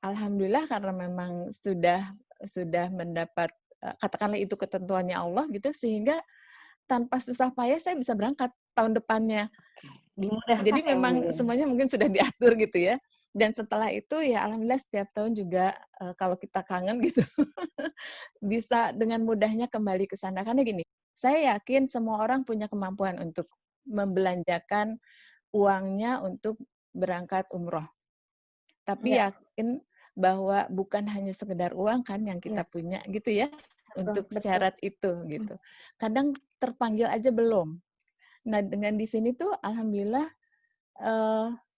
Alhamdulillah karena memang sudah mendapat katakanlah itu ketentuannya Allah gitu sehingga tanpa susah payah saya bisa berangkat tahun depannya. Jadi memang semuanya mungkin sudah diatur gitu ya. Dan setelah itu ya alhamdulillah setiap tahun juga kalau kita kangen gitu bisa dengan mudahnya kembali ke sana. Karena gini, saya yakin semua orang punya kemampuan untuk membelanjakan uangnya untuk berangkat umroh. Tapi yakin bahwa bukan hanya sekedar uang kan yang kita punya gitu ya untuk syarat itu gitu. Kadang terpanggil aja belum. Nah dengan di sini tuh alhamdulillah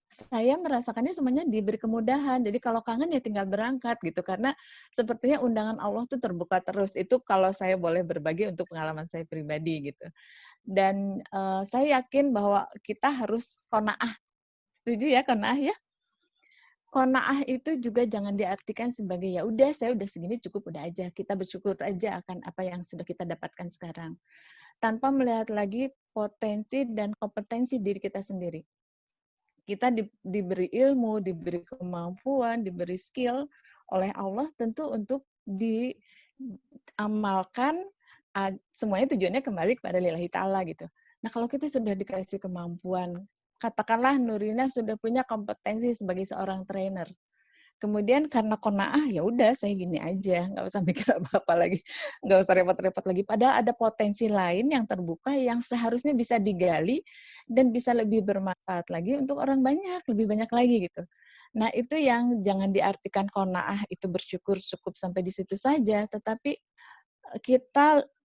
saya merasakannya semuanya diberi kemudahan. Jadi kalau kangen ya tinggal berangkat gitu. Karena sepertinya undangan Allah tuh terbuka terus. Itu kalau saya boleh berbagi untuk pengalaman saya pribadi gitu. Dan saya yakin bahwa kita harus qanaah. Setuju ya qanaah ya? Qanaah itu juga jangan diartikan sebagai ya udah saya udah segini cukup udah aja. Kita bersyukur aja akan apa yang sudah kita dapatkan sekarang. Tanpa melihat lagi potensi dan kompetensi diri kita sendiri. Kita diberi ilmu, diberi kemampuan, diberi skill oleh Allah tentu untuk diamalkan, semuanya tujuannya kembali kepada lillahi ta'ala gitu. Nah kalau kita sudah dikasih kemampuan, katakanlah Nurina sudah punya kompetensi sebagai seorang trainer. Kemudian karena qanaah ya udah saya gini aja, nggak usah mikir apa-apa lagi, nggak usah repot-repot lagi. Padahal ada potensi lain yang terbuka yang seharusnya bisa digali dan bisa lebih bermanfaat lagi untuk orang banyak, lebih banyak lagi gitu. Nah, itu yang jangan diartikan qanaah itu bersyukur cukup sampai di situ saja, tetapi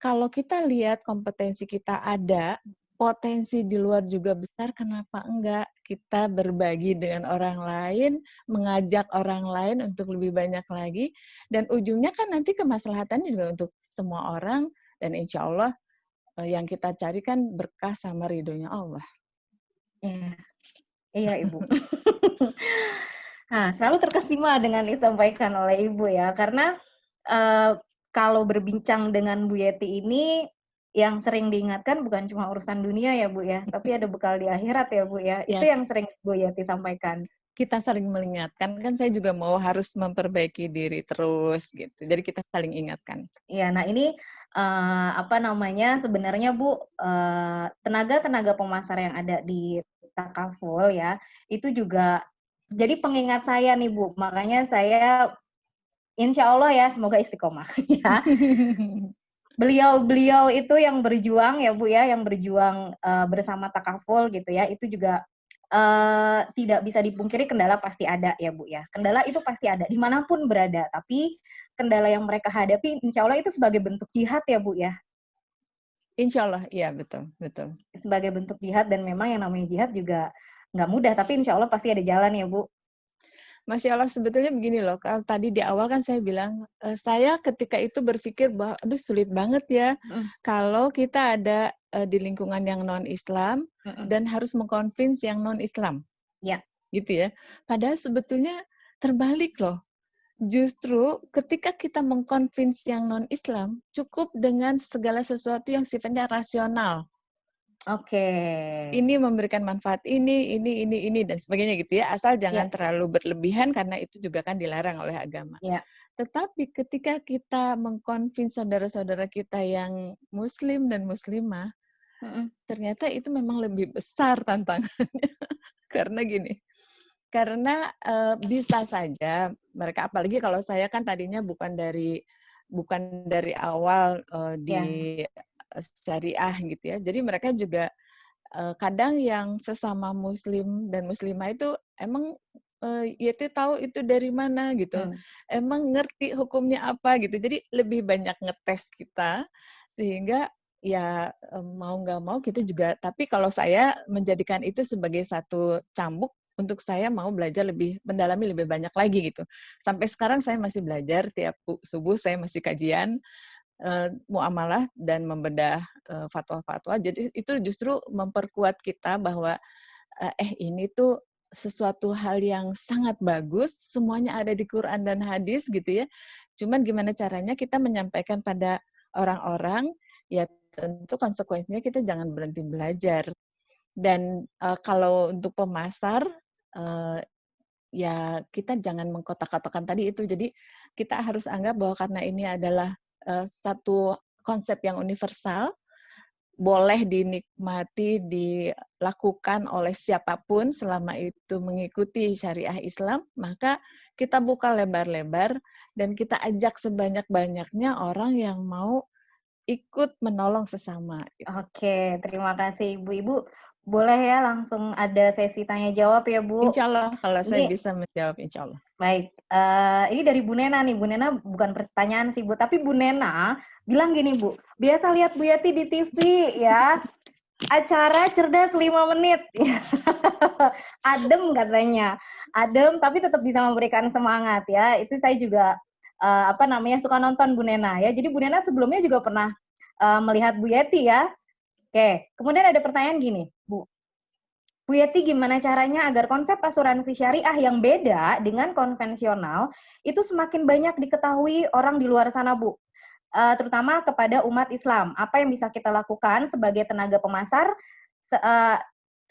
kalau kita lihat kompetensi kita ada, potensi di luar juga besar, kenapa enggak kita berbagi dengan orang lain, mengajak orang lain untuk lebih banyak lagi, dan ujungnya kan nanti kemaslahatannya juga untuk semua orang, dan insya Allah yang kita cari kan berkah sama ridhonya Allah. Iya, iya Ibu. Nah, selalu terkesima dengan disampaikan oleh Ibu ya, karena kalau berbincang dengan Bu Yeti ini, yang sering diingatkan bukan cuma urusan dunia ya Bu ya, tapi ada bekal di akhirat ya Bu ya. Itu Ya, yang sering Bu Yeti sampaikan. kita saling mengingatkan, kan saya juga mau harus memperbaiki diri terus gitu. Jadi kita saling ingatkan. Iya, nah ini sebenarnya Bu, tenaga-tenaga pemasar yang ada di Takaful ya, itu juga jadi pengingat saya nih Bu, makanya saya insya Allah ya semoga istiqomah ya. Beliau itu yang berjuang ya Bu ya, yang berjuang bersama Takaful gitu ya, itu juga tidak bisa dipungkiri kendala pasti ada ya Bu ya. Kendala itu pasti ada dimanapun berada, tapi kendala yang mereka hadapi insya Allah itu sebagai bentuk jihad ya Bu ya. Insya Allah, iya betul, betul. Sebagai bentuk jihad, dan memang yang namanya jihad juga nggak mudah, tapi insya Allah pasti ada jalan ya Bu. Masya Allah, sebetulnya begini loh, kalau tadi di awal kan saya bilang, saya ketika itu berpikir bahwa, aduh sulit banget ya, kalau kita ada di lingkungan yang non-Islam, dan harus mengconvince yang non-Islam. Ya. Gitu ya. Padahal sebetulnya terbalik loh. Justru ketika kita mengconvince yang non-Islam, cukup dengan segala sesuatu yang sifatnya rasional. Oke. Ini memberikan manfaat ini, dan sebagainya gitu ya. Asal jangan terlalu berlebihan karena itu juga kan dilarang oleh agama. Ya. Tetapi ketika kita mengconvince saudara-saudara kita yang muslim dan muslimah, ternyata itu memang lebih besar tantangannya. Karena gini, karena bisa saja mereka, apalagi kalau saya kan tadinya bukan dari awal di syariah gitu ya. Jadi mereka juga kadang yang sesama muslim dan muslimah itu emang Yeti tahu itu dari mana gitu. Emang ngerti hukumnya apa gitu. Jadi lebih banyak ngetes kita sehingga ya mau nggak mau kita juga, tapi kalau saya menjadikan itu sebagai satu cambuk untuk saya mau belajar lebih mendalami lebih banyak lagi gitu. Sampai sekarang saya masih belajar, tiap subuh saya masih kajian muamalah dan membedah fatwa-fatwa. Jadi itu justru memperkuat kita bahwa ini tuh sesuatu hal yang sangat bagus, semuanya ada di Quran dan hadis gitu ya. Cuman gimana caranya kita menyampaikan pada orang-orang, ya tentu konsekuensinya kita jangan berhenti belajar. Dan kalau untuk pemasar, ya kita jangan mengkotak-kotakan tadi itu. Jadi kita harus anggap bahwa karena ini adalah satu konsep yang universal, boleh dinikmati, dilakukan oleh siapapun selama itu mengikuti syariah Islam, maka kita buka lebar-lebar dan kita ajak sebanyak-banyaknya orang yang mau ikut menolong sesama. Oke, terima kasih Ibu. Ibu boleh ya langsung ada sesi tanya jawab ya Bu? Insya Allah, kalau saya Ini bisa menjawab, insya Allah. baik, ini dari Bu Nena nih. Bu Nena bukan pertanyaan sih Bu, tapi Bu Nena bilang gini Bu, biasa lihat Bu Yeti di TV ya, acara cerdas 5 menit. Adem katanya, adem tapi tetap bisa memberikan semangat ya. Itu saya juga suka nonton Bu Nena ya. Jadi Bu Nena sebelumnya juga pernah melihat Bu Yeti ya. Oke, kemudian ada pertanyaan gini, Bu. Bu Yeti, gimana caranya agar konsep asuransi syariah yang beda dengan konvensional itu semakin banyak diketahui orang di luar sana, Bu? Terutama kepada umat Islam. Apa yang bisa kita lakukan sebagai tenaga pemasar,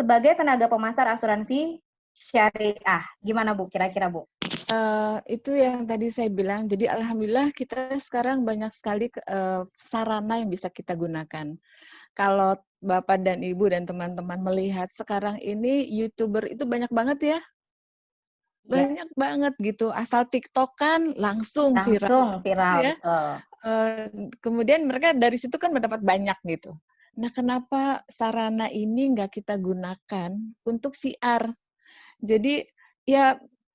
sebagai tenaga pemasar asuransi syariah? Gimana Bu, kira-kira Bu? Itu yang tadi saya bilang. Jadi alhamdulillah kita sekarang banyak sekali sarana yang bisa kita gunakan. Kalau Bapak dan Ibu dan teman-teman melihat sekarang ini YouTuber itu banyak banget ya. Banyak banget gitu. Asal TikTok-kan langsung viral. Ya. Kemudian mereka dari situ kan mendapat banyak gitu. Nah, kenapa sarana ini nggak kita gunakan untuk siar? Jadi ya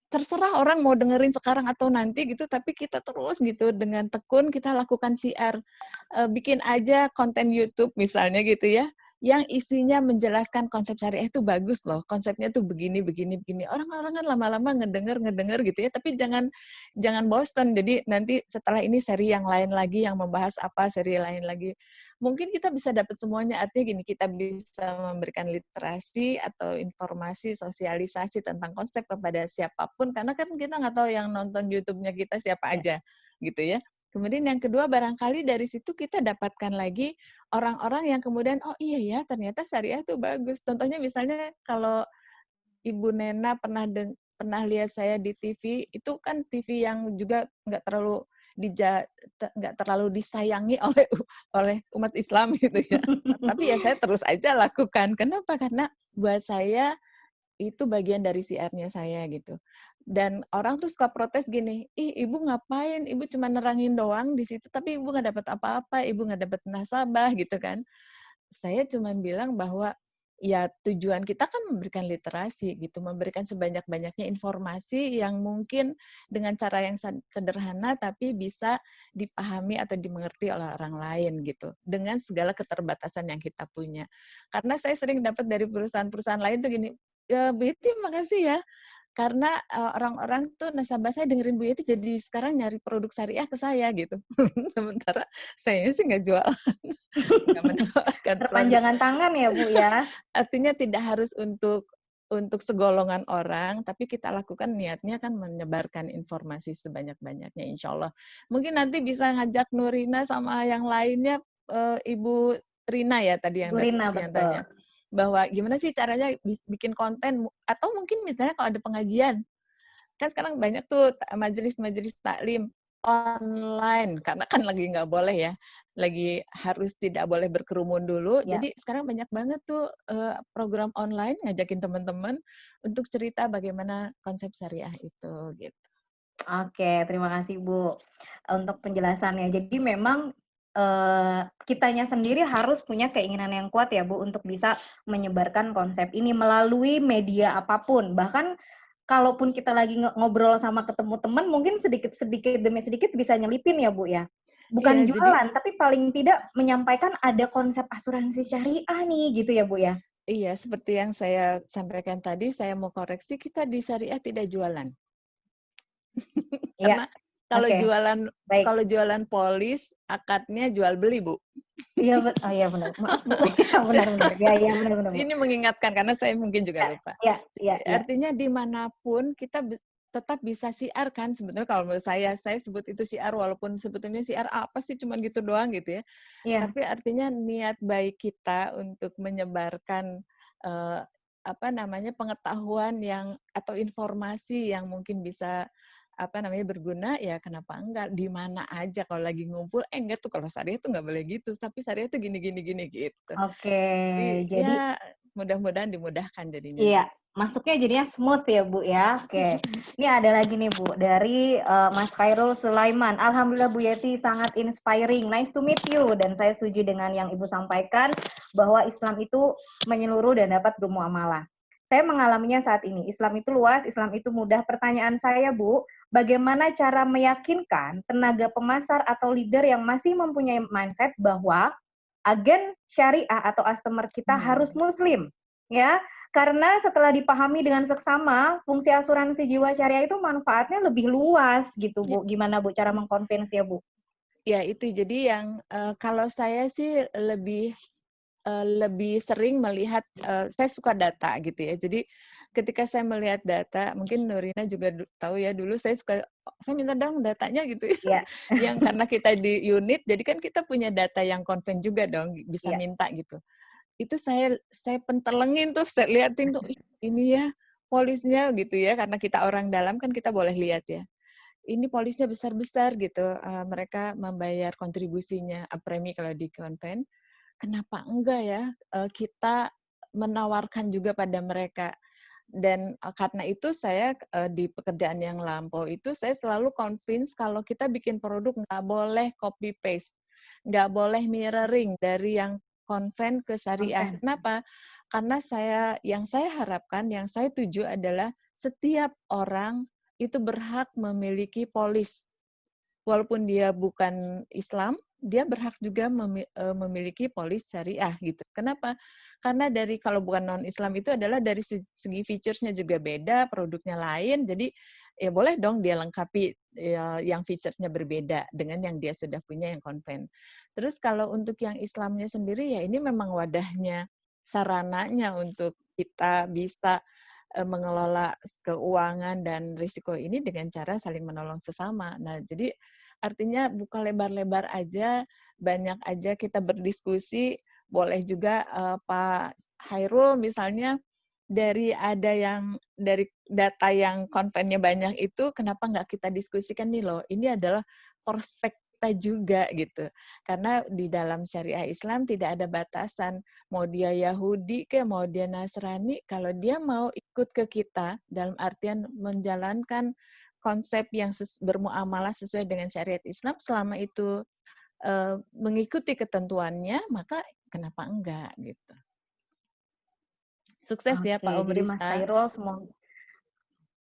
terserah orang mau dengerin sekarang atau nanti gitu, tapi kita terus gitu dengan tekun kita lakukan siar. Bikin aja konten YouTube misalnya gitu ya, yang isinya menjelaskan konsep syariah itu bagus loh, konsepnya tuh begini begini begini. Orang-orang kan lama-lama ngedenger gitu ya, tapi jangan bosen. Jadi nanti setelah ini seri yang lain lagi yang membahas apa, seri lain lagi. Mungkin kita bisa dapat semuanya, artinya gini, kita bisa memberikan literasi atau informasi, sosialisasi tentang konsep kepada siapapun, karena kan kita nggak tahu yang nonton YouTube-nya kita siapa aja, gitu ya. Kemudian yang kedua, barangkali dari situ kita dapatkan lagi orang-orang yang kemudian, oh iya ya, ternyata syariah itu bagus. Contohnya misalnya kalau Ibu Nena pernah lihat saya di TV, itu kan TV yang juga nggak terlalu disayangi oleh umat Islam gitu ya. Tapi ya saya terus aja lakukan. Kenapa? Karena buat saya itu bagian dari siarnya saya gitu. Dan orang tuh suka protes gini, ih ibu ngapain? Ibu cuma nerangin doang di situ, tapi ibu nggak dapat apa-apa, ibu nggak dapat nasabah gitu kan. Saya cuma bilang bahwa ya tujuan kita kan memberikan literasi gitu, memberikan sebanyak-banyaknya informasi yang mungkin dengan cara yang sederhana tapi bisa dipahami atau dimengerti oleh orang lain gitu, dengan segala keterbatasan yang kita punya. Karena saya sering dapat dari perusahaan-perusahaan lain tuh gini, "Ya, Bu Yeti makasih ya, karena, orang-orang tuh nasabah saya dengerin Bu Yeti jadi sekarang nyari produk syariah ke saya," gitu. Sementara saya sih nggak jual, nggak menawarkan produk. Perpanjangan tangan ya, Bu, ya? Artinya tidak harus untuk segolongan orang, tapi kita lakukan niatnya kan menyebarkan informasi sebanyak-banyaknya, insya Allah. Mungkin nanti bisa ngajak Nurina sama yang lainnya, Ibu Rina ya tadi Bu Rina, yang betul. tanya, bahwa gimana sih caranya bikin konten, atau mungkin misalnya kalau ada pengajian, kan sekarang banyak tuh majelis-majelis taklim online, karena kan lagi nggak boleh ya, lagi harus tidak boleh berkerumun dulu. Ya. Jadi sekarang banyak banget tuh program online ngajakin teman-teman untuk cerita bagaimana konsep syariah itu gitu. Oke, terima kasih Bu untuk penjelasannya. Jadi memang kitanya sendiri harus punya keinginan yang kuat ya Bu untuk bisa menyebarkan konsep ini melalui media apapun. Bahkan kalaupun kita lagi ngobrol sama ketemu teman, mungkin sedikit demi sedikit bisa nyelipin ya Bu ya. Bukan Iya, jadi jualan, tapi paling tidak menyampaikan ada konsep asuransi syariah nih gitu ya Bu ya. iya seperti yang saya sampaikan tadi, saya mau koreksi, kita di syariah tidak jualan. Iya, Karena kalau oke, jualan baik. kalau jualan polis, akadnya jual beli, Bu. Iya, oh iya benar. Maaf Bu. Iya benar-benar. Iya benar-benar Bu. Ini mengingatkan karena saya mungkin juga lupa. Iya, iya, iya. Artinya dimanapun kita tetap bisa siar kan sebetulnya kalau menurut saya sebut itu siar walaupun sebetulnya siar apa sih cuman gitu doang gitu ya. Iya, Tapi artinya niat baik kita untuk menyebarkan pengetahuan yang atau informasi yang mungkin bisa berguna, ya kenapa enggak, di mana aja kalau lagi ngumpul, enggak tuh kalau syariah tuh nggak boleh gitu, tapi syariah tuh gini gini gini gitu. oke. Jadi Jadi ya mudah-mudahan dimudahkan jadinya iya, gitu. masuknya jadinya smooth ya Bu ya. Oke. Ini ada lagi nih Bu dari Mas Khairul Sulaiman. Alhamdulillah Bu Yeti sangat inspiring. Nice to meet you. Dan saya setuju dengan yang Ibu sampaikan bahwa Islam itu menyeluruh dan dapat bermuamalah. Saya mengalaminya saat ini. Islam itu luas, Islam itu mudah. Pertanyaan saya Bu, bagaimana cara meyakinkan tenaga pemasar atau leader yang masih mempunyai mindset bahwa agen syariah atau customer kita harus muslim, ya? Karena setelah dipahami dengan seksama, fungsi asuransi jiwa syariah itu manfaatnya lebih luas gitu, Bu. Gimana Bu cara mengkonvinsi ya, Bu? Ya itu jadi yang kalau saya sih lebih sering melihat, saya suka data gitu ya. Jadi ketika saya melihat data, mungkin Nurina juga tahu ya dulu saya minta dong datanya gitu ya. Iya, Yang karena kita di unit, jadi kan kita punya data yang konven juga dong, bisa iya, minta gitu. Itu saya pentelengin tuh, saya liatin tuh, "Ih, ini ya polisnya," gitu ya, karena kita orang dalam kan kita boleh lihat ya. Ini polisnya besar-besar gitu, mereka membayar kontribusinya, premi kalau di konven. Kenapa enggak ya, kita menawarkan juga pada mereka. Dan, karena itu saya, di pekerjaan yang lampau itu saya selalu convince kalau kita bikin produk nggak boleh copy paste, nggak boleh mirroring dari yang konven ke syariah. konten. Kenapa? Karena yang saya harapkan, yang saya tuju adalah setiap orang itu berhak memiliki polis. Walaupun dia bukan Islam, dia berhak juga memiliki polis syariah gitu. Kenapa? Karena kalau bukan non-Islam itu adalah dari segi features-nya juga beda, produknya lain, jadi ya boleh dong dia lengkapi yang features-nya berbeda dengan yang dia sudah punya yang konven. Terus kalau untuk yang Islamnya sendiri, ya ini memang wadahnya, sarananya untuk kita bisa mengelola keuangan dan risiko ini dengan cara saling menolong sesama. Nah, jadi artinya buka lebar-lebar aja, banyak aja kita berdiskusi, boleh juga Pak Hairul misalnya dari data yang konvennya banyak itu, kenapa nggak kita diskusikan nih loh, ini adalah prospek kita juga gitu. Karena di dalam syariah Islam tidak ada batasan, mau dia Yahudi ke, mau dia Nasrani, kalau dia mau ikut ke kita dalam artian menjalankan konsep yang bermuamalah sesuai dengan syariat Islam, selama itu mengikuti ketentuannya, maka kenapa enggak gitu. Sukses ya Pak Oke, jadi Mas Omrisa. Khairul semoga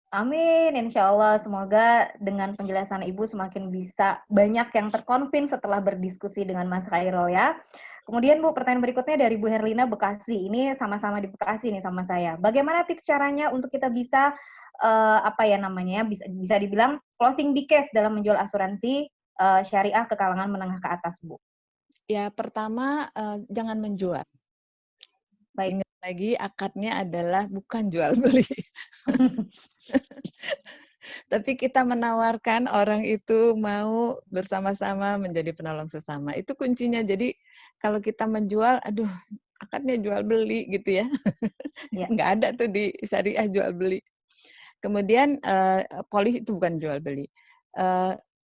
amin, insya Allah. Semoga dengan penjelasan Ibu semakin bisa banyak yang terkonvins setelah berdiskusi dengan Mas Khairul ya. Kemudian Bu, pertanyaan berikutnya dari Bu Herlina Bekasi. Ini sama-sama di Bekasi nih sama saya. Bagaimana tips caranya untuk kita bisa bisa dibilang closing the case dalam menjual asuransi syariah ke kalangan menengah ke atas, Bu? Ya, pertama jangan menjual. Baik. Ingat lagi akadnya adalah bukan jual beli. Tapi kita menawarkan orang itu mau bersama-sama menjadi penolong sesama. Itu kuncinya. Jadi kalau kita menjual, aduh, akadnya jual beli gitu ya. Ya. Nggak ada tuh di syariah jual beli. Kemudian polis itu bukan jual beli.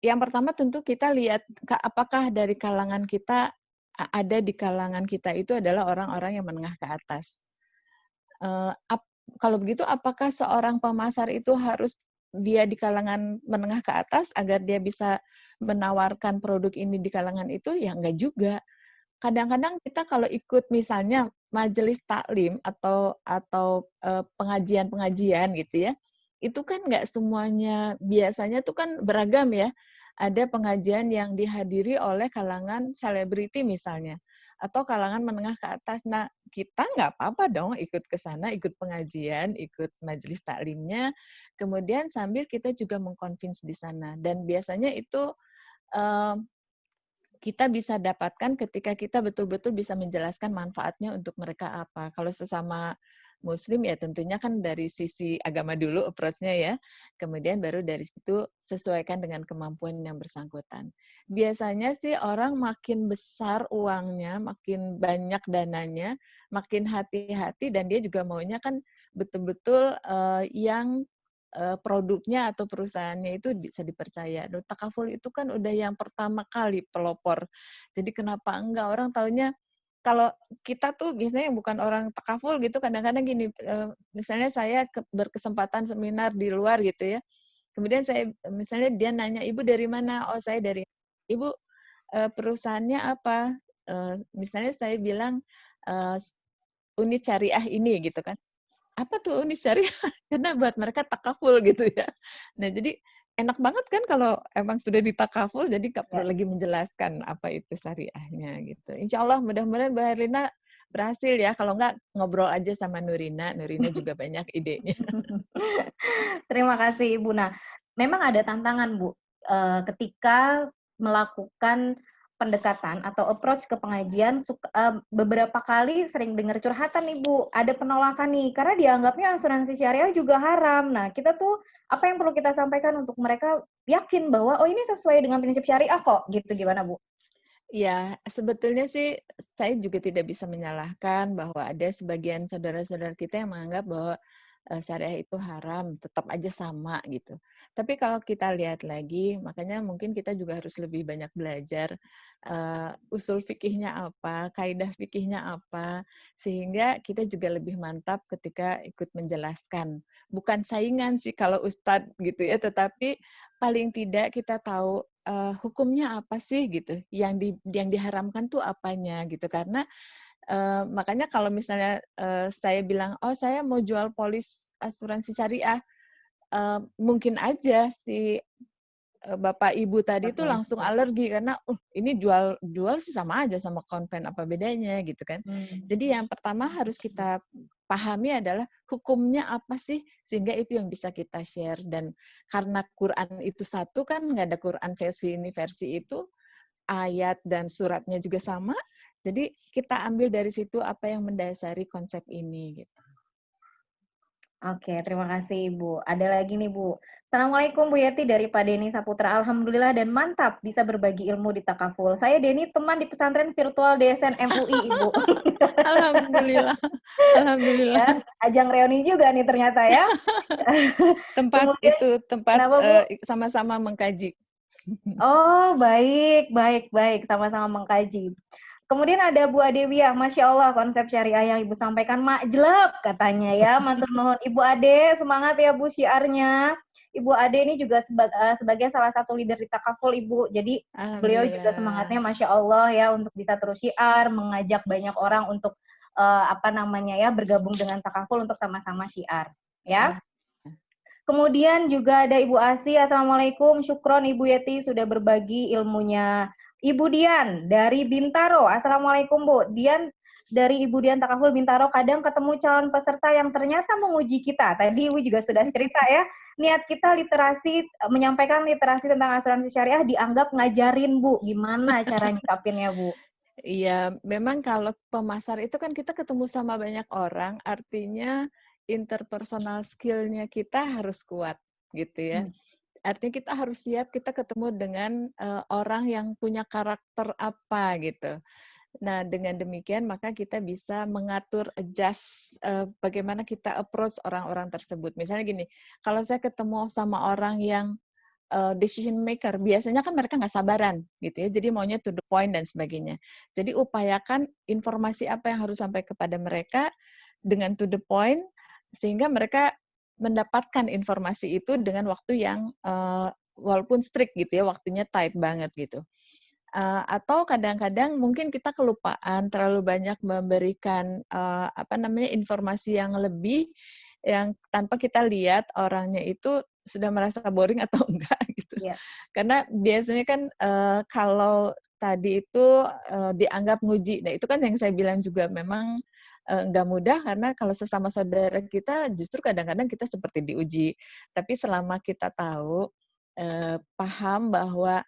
Yang pertama tentu kita lihat apakah dari kalangan kita, ada di kalangan kita itu adalah orang-orang yang menengah ke atas. Kalau begitu, apakah seorang pemasar itu harus dia di kalangan menengah ke atas agar dia bisa menawarkan produk ini di kalangan itu? Ya enggak juga. Kadang-kadang kita kalau ikut misalnya majelis taklim atau pengajian-pengajian gitu ya, itu kan nggak semuanya, biasanya tuh kan beragam ya. Ada pengajian yang dihadiri oleh kalangan selebriti misalnya, atau kalangan menengah ke atas. Nah, kita nggak apa-apa dong ikut ke sana, ikut pengajian, ikut majelis taklimnya, kemudian sambil kita juga mengconvince di sana. Dan biasanya itu kita bisa dapatkan ketika kita betul-betul bisa menjelaskan manfaatnya untuk mereka apa. Kalau sesama Muslim ya tentunya kan dari sisi agama dulu approach-nya ya, kemudian baru dari situ sesuaikan dengan kemampuan yang bersangkutan. Biasanya sih orang makin besar uangnya, makin banyak dananya, makin hati-hati, dan dia juga maunya kan betul-betul yang produknya atau perusahaannya itu bisa dipercaya. Takaful itu kan udah yang pertama kali pelopor. Jadi kenapa enggak? Orang taunya kalau kita tuh biasanya yang bukan orang takaful gitu, kadang-kadang gini, misalnya saya berkesempatan seminar di luar gitu ya. Kemudian saya misalnya dia nanya, "Ibu dari mana?" "Oh, saya dari..." "Ibu, perusahaannya apa?" Misalnya saya bilang, unit syariah ini gitu kan. Apa tuh unit syariah? Karena buat mereka takaful gitu ya. Nah, jadi enak banget kan kalau emang sudah ditakaful, jadi nggak perlu lagi menjelaskan apa itu syariahnya gitu. Insya Allah mudah-mudahan Mbak Herlina berhasil ya. Kalau nggak, ngobrol aja sama Nurina. Nurina juga banyak idenya. Terima kasih Ibu. Nah, memang ada tantangan Bu, ketika melakukan pendekatan atau approach ke pengajian, beberapa kali sering dengar curhatan nih Bu, ada penolakan nih, karena dianggapnya asuransi syariah juga haram. Nah, kita tuh, apa yang perlu kita sampaikan untuk mereka yakin bahwa, oh ini sesuai dengan prinsip syariah kok, gitu, gimana Bu? Ya, sebetulnya sih saya juga tidak bisa menyalahkan bahwa ada sebagian saudara-saudara kita yang menganggap bahwa syariah itu haram, tetap aja sama gitu. Tapi kalau kita lihat lagi, makanya mungkin kita juga harus lebih banyak belajar usul fikihnya apa, kaidah fikihnya apa, sehingga kita juga lebih mantap ketika ikut menjelaskan. Bukan saingan sih kalau ustadz gitu ya, tetapi paling tidak kita tahu hukumnya apa sih gitu, yang diharamkan tuh apanya gitu. Karena makanya kalau misalnya saya bilang, oh saya mau jual polis asuransi syariah, mungkin aja si Bapak Ibu tadi tuh langsung alergi karena ini jual sih sama aja sama konven, apa bedanya gitu kan. Jadi yang pertama harus kita pahami adalah hukumnya apa sih sehingga itu yang bisa kita share. Dan karena Quran itu satu kan, nggak ada Quran versi ini versi itu, ayat dan suratnya juga sama. Jadi kita ambil dari situ apa yang mendasari konsep ini gitu. Oke, terima kasih Ibu. Ada lagi nih Bu. Assalamualaikum Bu Yeti dari Pak Deni Saputra. Alhamdulillah dan mantap bisa berbagi ilmu di Takaful. Saya Deni, teman di pesantren virtual DSN MUI Ibu. Alhamdulillah. Alhamdulillah. Ya, ajang reuni juga nih ternyata ya. Tempat Kemudian, itu tempat kenapa, Bu? sama-sama mengkaji. Oh, baik. Sama-sama mengkaji. Kemudian ada Bu Adewiah, Masya Allah konsep syariah yang Ibu sampaikan makjleb katanya ya. Matur nuhun Ibu Ade, semangat ya Bu syiarnya. Ibu Ade ini juga sebagai salah satu leader di Takaful Ibu. Jadi beliau juga semangatnya Masya Allah ya untuk bisa terus syiar, mengajak banyak orang untuk bergabung dengan Takaful untuk sama-sama syiar ya. Kemudian juga ada Ibu Asi, Assalamualaikum, syukron Ibu Yeti sudah berbagi ilmunya. Ibu Dian dari Bintaro, Assalamualaikum Bu. Dian dari Ibu Dian Takaful Bintaro, kadang ketemu calon peserta yang ternyata menguji kita. Tadi Ibu juga sudah cerita ya, niat kita menyampaikan literasi tentang asuransi syariah dianggap ngajarin Bu. Gimana cara nyikapinnya Bu? Iya, memang kalau pemasar itu kan kita ketemu sama banyak orang, artinya interpersonal skill-nya kita harus kuat, gitu ya. Artinya kita harus siap kita ketemu dengan orang yang punya karakter apa gitu. Nah, dengan demikian maka kita bisa mengatur, adjust bagaimana kita approach orang-orang tersebut. Misalnya gini, kalau saya ketemu sama orang yang decision maker, biasanya kan mereka nggak sabaran gitu ya, jadi maunya to the point dan sebagainya. Jadi upayakan informasi apa yang harus sampai kepada mereka dengan to the point, sehingga mereka mendapatkan informasi itu dengan waktu yang walaupun strict gitu ya, waktunya tight banget gitu. Atau kadang-kadang mungkin kita kelupaan terlalu banyak memberikan informasi yang lebih, yang tanpa kita lihat orangnya itu sudah merasa boring atau enggak gitu. Yeah. Karena biasanya kan kalau tadi itu dianggap nguji, nah itu kan yang saya bilang juga memang nggak mudah karena kalau sesama saudara kita justru kadang-kadang kita seperti diuji. Tapi selama kita tahu, paham bahwa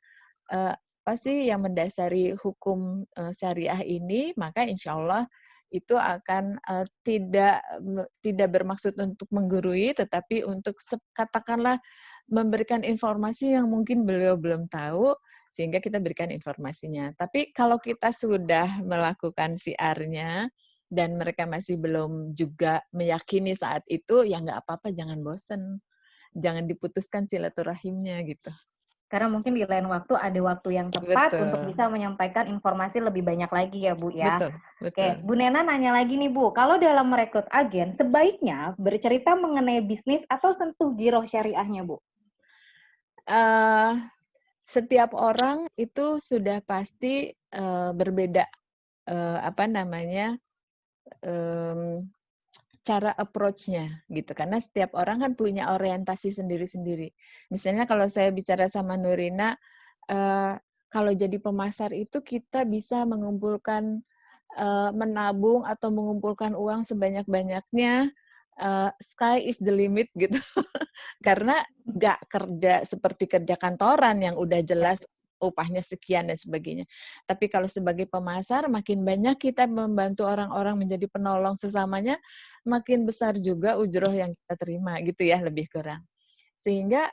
apa sih yang mendasari hukum syariah ini, maka insya Allah itu akan tidak bermaksud untuk menggurui, tetapi untuk katakanlah memberikan informasi yang mungkin beliau belum tahu, sehingga kita berikan informasinya. Tapi kalau kita sudah melakukan siarnya, dan mereka masih belum juga meyakini saat itu, ya nggak apa-apa, jangan bosen. Jangan diputuskan silaturahimnya gitu. Karena mungkin di lain waktu ada waktu yang tepat untuk bisa menyampaikan informasi lebih banyak lagi ya Bu ya. Betul. Oke, Bu Nena nanya lagi nih Bu, kalau dalam merekrut agen sebaiknya bercerita mengenai bisnis atau sentuh giroh syariahnya Bu? Setiap orang itu sudah pasti berbeda cara approach-nya gitu, karena setiap orang kan punya orientasi sendiri-sendiri. Misalnya kalau saya bicara sama Nurina, kalau jadi pemasar itu kita bisa mengumpulkan menabung atau mengumpulkan uang sebanyak-banyaknya, sky is the limit gitu. Karena nggak kerja seperti kerja kantoran yang udah jelas upahnya sekian dan sebagainya. Tapi kalau sebagai pemasar, makin banyak kita membantu orang-orang menjadi penolong sesamanya, makin besar juga ujroh yang kita terima gitu ya, lebih kurang. Sehingga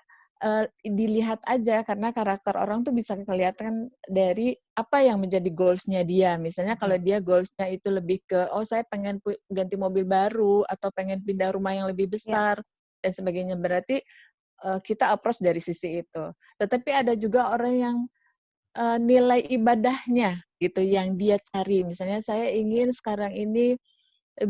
dilihat aja, karena karakter orang tuh bisa kelihatan dari apa yang menjadi goals-nya dia. Misalnya kalau dia goals-nya itu lebih ke, oh saya pengen ganti mobil baru, atau pengen pindah rumah yang lebih besar, dan sebagainya. Berarti kita approach dari sisi itu. Tetapi ada juga orang yang nilai ibadahnya gitu yang dia cari. Misalnya saya ingin sekarang ini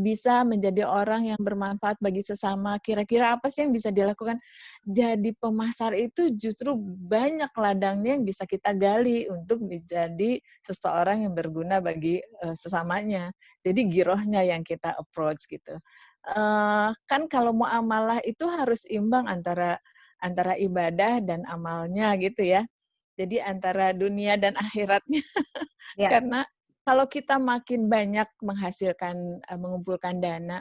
bisa menjadi orang yang bermanfaat bagi sesama. Kira-kira apa sih yang bisa dilakukan? Jadi pemasar itu justru banyak ladangnya yang bisa kita gali untuk menjadi seseorang yang berguna bagi sesamanya. Jadi girohnya yang kita approach gitu. kan kalau muamalah itu harus imbang antara ibadah dan amalnya gitu ya. Jadi antara dunia dan akhiratnya. Ya. Karena kalau kita makin banyak menghasilkan, mengumpulkan dana,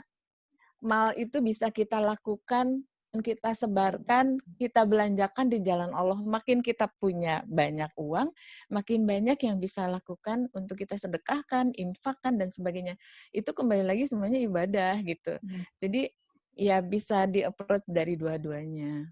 mal itu bisa kita lakukan, kita sebarkan, kita belanjakan di jalan Allah. Makin kita punya banyak uang, makin banyak yang bisa lakukan untuk kita sedekahkan, infakkan, dan sebagainya. Itu kembali lagi semuanya ibadah gitu. Jadi ya bisa di-approach dari dua-duanya.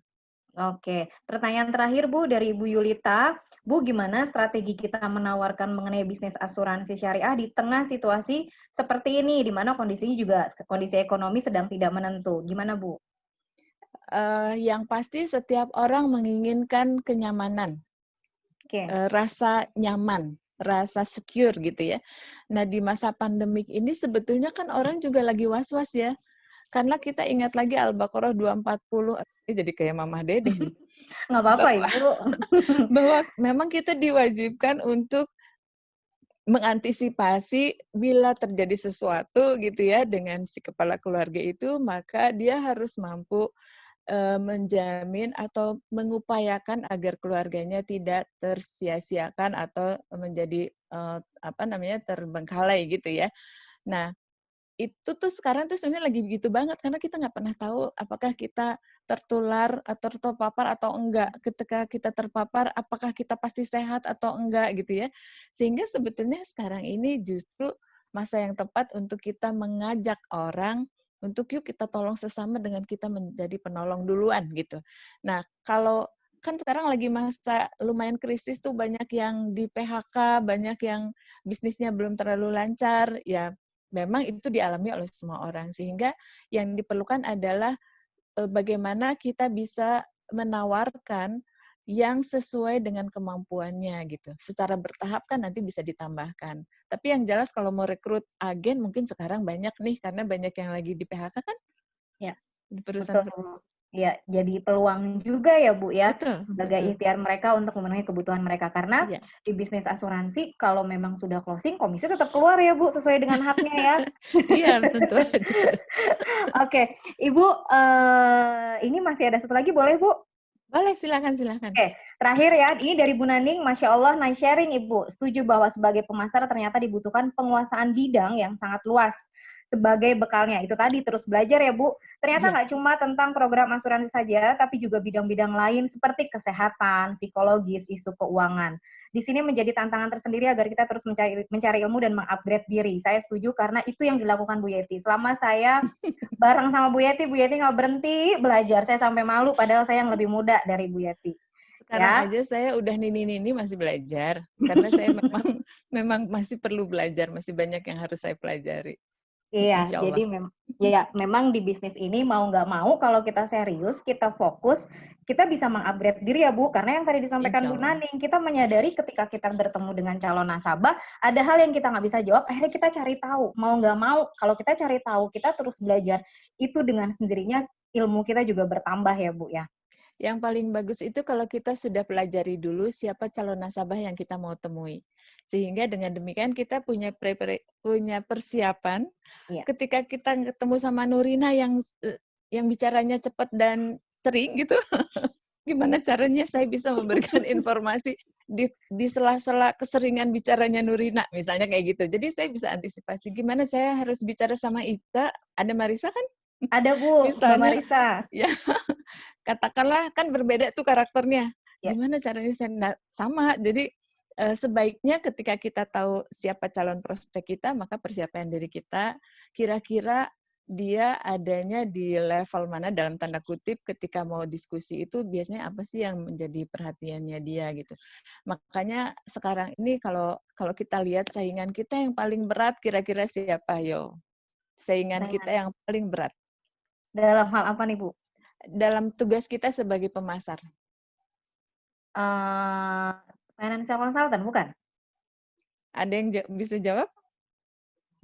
Oke, pertanyaan terakhir Bu dari Ibu Yulita. Bu, gimana strategi kita menawarkan mengenai bisnis asuransi syariah di tengah situasi seperti ini, di mana kondisinya juga kondisi ekonomi sedang tidak menentu. Gimana Bu? Yang pasti setiap orang menginginkan kenyamanan, Oke. rasa nyaman, rasa secure gitu ya. Nah di masa pandemik ini sebetulnya kan orang juga lagi was-was ya. Karena kita ingat lagi Al-Baqarah 240, ini jadi kayak Mamah Dedeh nih. Nggak apa-apa Bahwa, Ibu. bahwa memang kita diwajibkan untuk mengantisipasi bila terjadi sesuatu gitu ya dengan si kepala keluarga itu, maka dia harus mampu menjamin atau mengupayakan agar keluarganya tidak tersia-siakan atau menjadi terbengkalai gitu ya. Nah, itu tuh sekarang tuh sebenarnya lagi begitu banget karena kita nggak pernah tahu apakah kita tertular atau terpapar atau enggak. Ketika kita terpapar, apakah kita pasti sehat atau enggak gitu ya. Sehingga sebetulnya sekarang ini justru masa yang tepat untuk kita mengajak orang untuk yuk kita tolong sesama dengan kita menjadi penolong duluan gitu. Nah, kalau kan sekarang lagi masa lumayan krisis tuh banyak yang di PHK, banyak yang bisnisnya belum terlalu lancar, ya memang itu dialami oleh semua orang. Sehingga yang diperlukan adalah bagaimana kita bisa menawarkan yang sesuai dengan kemampuannya gitu. Secara bertahap kan nanti bisa ditambahkan. Tapi yang jelas kalau mau rekrut agen mungkin sekarang banyak nih karena banyak yang lagi di PHK kan. Ya, Di betul. perusahaan. Ya, jadi peluang juga ya Bu ya, Betul, sebagai betul. ikhtiar mereka untuk memenuhi kebutuhan mereka. Karena Iya. di bisnis asuransi, kalau memang sudah closing, komisi tetap keluar ya Bu, sesuai dengan haknya ya. Iya, tentu aja. Oke, Ibu, ini masih ada satu lagi, boleh Bu? Boleh, silakan. Oke, terakhir ya, ini dari Bu Naning, Masya Allah, nice sharing Ibu. Setuju bahwa sebagai pemasar ternyata dibutuhkan penguasaan bidang yang sangat luas sebagai bekalnya. Itu tadi, terus belajar ya Bu. Ternyata nggak cuma tentang program asuransi saja, tapi juga bidang-bidang lain seperti kesehatan, psikologis, isu keuangan. Di sini menjadi tantangan tersendiri agar kita terus mencari ilmu dan mengupgrade diri. Saya setuju karena itu yang dilakukan Bu Yeti. Selama saya bareng sama Bu Yeti nggak berhenti belajar. Saya sampai malu, padahal saya yang lebih muda dari Bu Yeti. Sekarang Ya. aja saya udah nini masih belajar. Karena saya memang masih perlu belajar. Masih banyak yang harus saya pelajari. Iya, Insya jadi memang di bisnis ini mau nggak mau kalau kita serius, kita fokus, kita bisa mengupgrade diri ya Bu. Karena yang tadi disampaikan Bu Naning, kita menyadari ketika kita bertemu dengan calon nasabah, ada hal yang kita nggak bisa jawab, akhirnya kita cari tahu. Mau nggak mau, kalau kita cari tahu, kita terus belajar, itu dengan sendirinya ilmu kita juga bertambah ya Bu ya. Yang paling bagus itu kalau kita sudah pelajari dulu siapa calon nasabah yang kita mau temui. Sehingga dengan demikian kita punya persiapan. Iya. Ketika kita ketemu sama Nurina yang bicaranya cepat dan sering gitu, gimana caranya saya bisa memberikan informasi di sela-sela keseringan bicaranya Nurina, misalnya kayak gitu. Jadi saya bisa antisipasi gimana saya harus bicara sama Ita, ada Marisa kan? Ada Bu, Mbak Marisa. Ya, katakanlah kan berbeda tuh karakternya. Ya. Gimana caranya saya sama? Jadi sebaiknya ketika kita tahu siapa calon prospek kita, maka persiapan diri kita kira-kira dia adanya di level mana dalam tanda kutip ketika mau diskusi itu biasanya apa sih yang menjadi perhatiannya dia gitu. Makanya sekarang ini kalau kita lihat saingan kita yang paling berat kira-kira siapa yo? Saingan kita yang paling berat. Dalam hal apa nih Bu? Dalam tugas kita sebagai pemasar. Financial consultant bukan? Ada yang bisa jawab?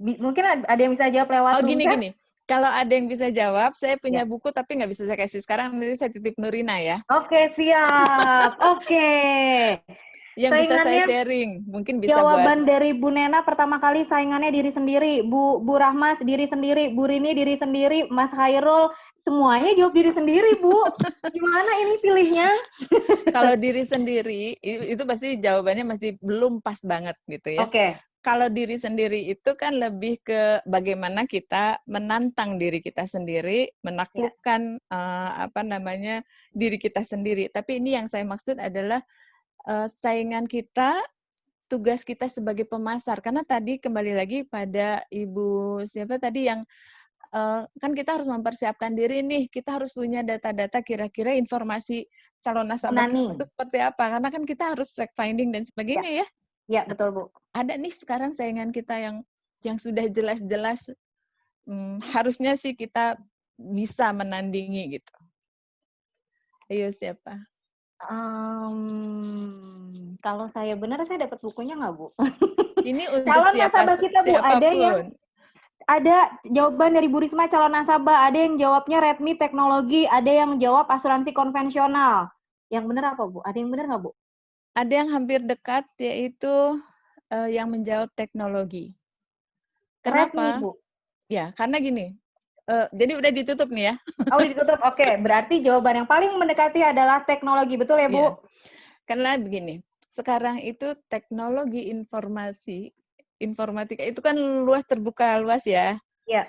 Mungkin ada yang bisa jawab lewat room chat? Gini. Kalau ada yang bisa jawab, saya punya buku tapi nggak bisa saya kasih sekarang, nanti saya titip Nurina ya. Oke, siap. Oke. Yang bisa saya Saingannya sharing, mungkin bisa jawaban buat dari Bu Nena pertama kali saingannya diri sendiri, Bu Rahmas diri sendiri, Bu Rini diri sendiri, Mas Khairul semuanya jawab diri sendiri, Bu. Gimana ini pilihnya? kalau diri sendiri itu pasti jawabannya masih belum pas banget gitu ya. Oke. Kalau diri sendiri itu kan lebih ke bagaimana kita menantang diri kita sendiri, menaklukkan diri kita sendiri. Tapi ini yang saya maksud adalah saingan kita, tugas kita sebagai pemasar. Karena tadi kembali lagi pada Ibu siapa tadi yang kan kita harus mempersiapkan diri nih, kita harus punya data-data kira-kira informasi calon nasabah kita itu seperti apa. Karena kan kita harus fact finding dan sebagainya ya. Ya, betul, Bu. Ada nih sekarang saingan kita yang sudah jelas-jelas harusnya sih kita bisa menandingi gitu. Ayo siapa? Kalau saya benar, saya dapat bukunya nggak, Bu? Ini untuk calon nasabah kita, Bu. siapapun. Ada jawaban dari Bu Risma calon nasabah, ada yang jawabnya Redmi teknologi, ada yang menjawab asuransi konvensional. Yang benar apa, Bu? Ada yang benar nggak, Bu? Ada yang hampir dekat, yaitu yang menjawab teknologi. Kenapa? Redmi, Bu. Ya, karena gini. Jadi udah ditutup nih ya. Oh, udah ditutup. Oke, berarti jawaban yang paling mendekati adalah teknologi. Betul ya, Bu? Ya. Karena begini, sekarang itu teknologi informatika itu kan luas, terbuka luas ya. Iya.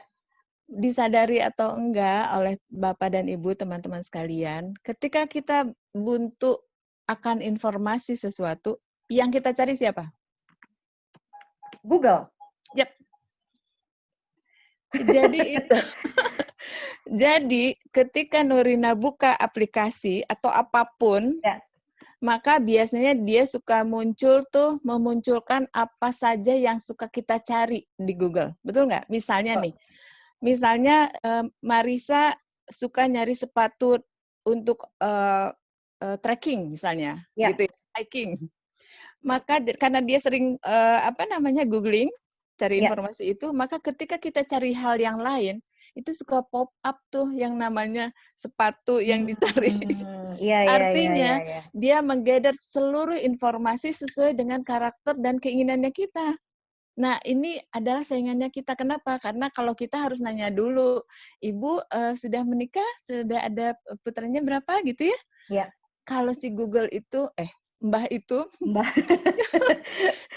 Disadari atau enggak oleh Bapak dan Ibu, teman-teman sekalian, ketika kita buntu akan informasi sesuatu, yang kita cari siapa? Google. Yap. Jadi itu. Jadi ketika Nurina buka aplikasi atau apapun, ya, maka biasanya dia suka memunculkan apa saja yang suka kita cari di Google. Betul nggak? Misalnya nih, Marisa suka nyari sepatu untuk trekking misalnya, gitu ya, hiking. Maka karena dia sering googling, cari informasi itu, maka ketika kita cari hal yang lain, itu suka pop up tuh yang namanya sepatu yang dicari. Artinya dia menggather seluruh informasi sesuai dengan karakter dan keinginannya kita. Nah, ini adalah saingannya kita. Kenapa? Karena kalau kita harus nanya dulu, Ibu sudah menikah, sudah ada putranya berapa gitu ya? Iya. Kalau si Google itu, Mbah itu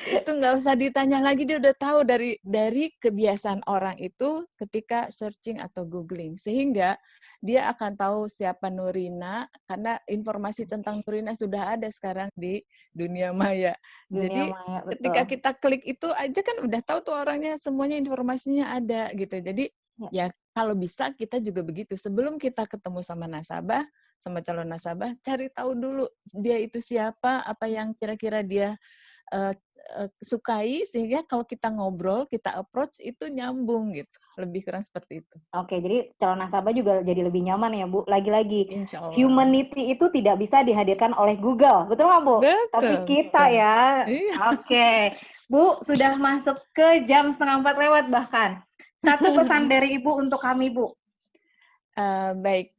itu nggak usah ditanya lagi, dia udah tahu dari kebiasaan orang itu ketika searching atau googling, sehingga dia akan tahu siapa Nurina karena informasi tentang Nurina sudah ada sekarang di dunia maya. Jadi ketika kita klik itu aja kan udah tahu tuh orangnya, semuanya informasinya ada gitu. Jadi ya kalau bisa kita juga begitu, sebelum kita ketemu sama nasabah, sama calon nasabah, cari tahu dulu dia itu siapa, apa yang kira-kira dia sukai, sehingga kalau kita ngobrol, kita approach itu nyambung gitu. Lebih kurang seperti itu. Oke, jadi calon nasabah juga jadi lebih nyaman ya, Bu. Lagi-lagi, humanity itu tidak bisa dihadirkan oleh Google. Betul nggak, Bu? Betul. Tapi kita ya. Iya. Oke. Bu, sudah masuk ke jam 3:30 lewat bahkan. Satu pesan dari Ibu untuk kami, Bu. Baik.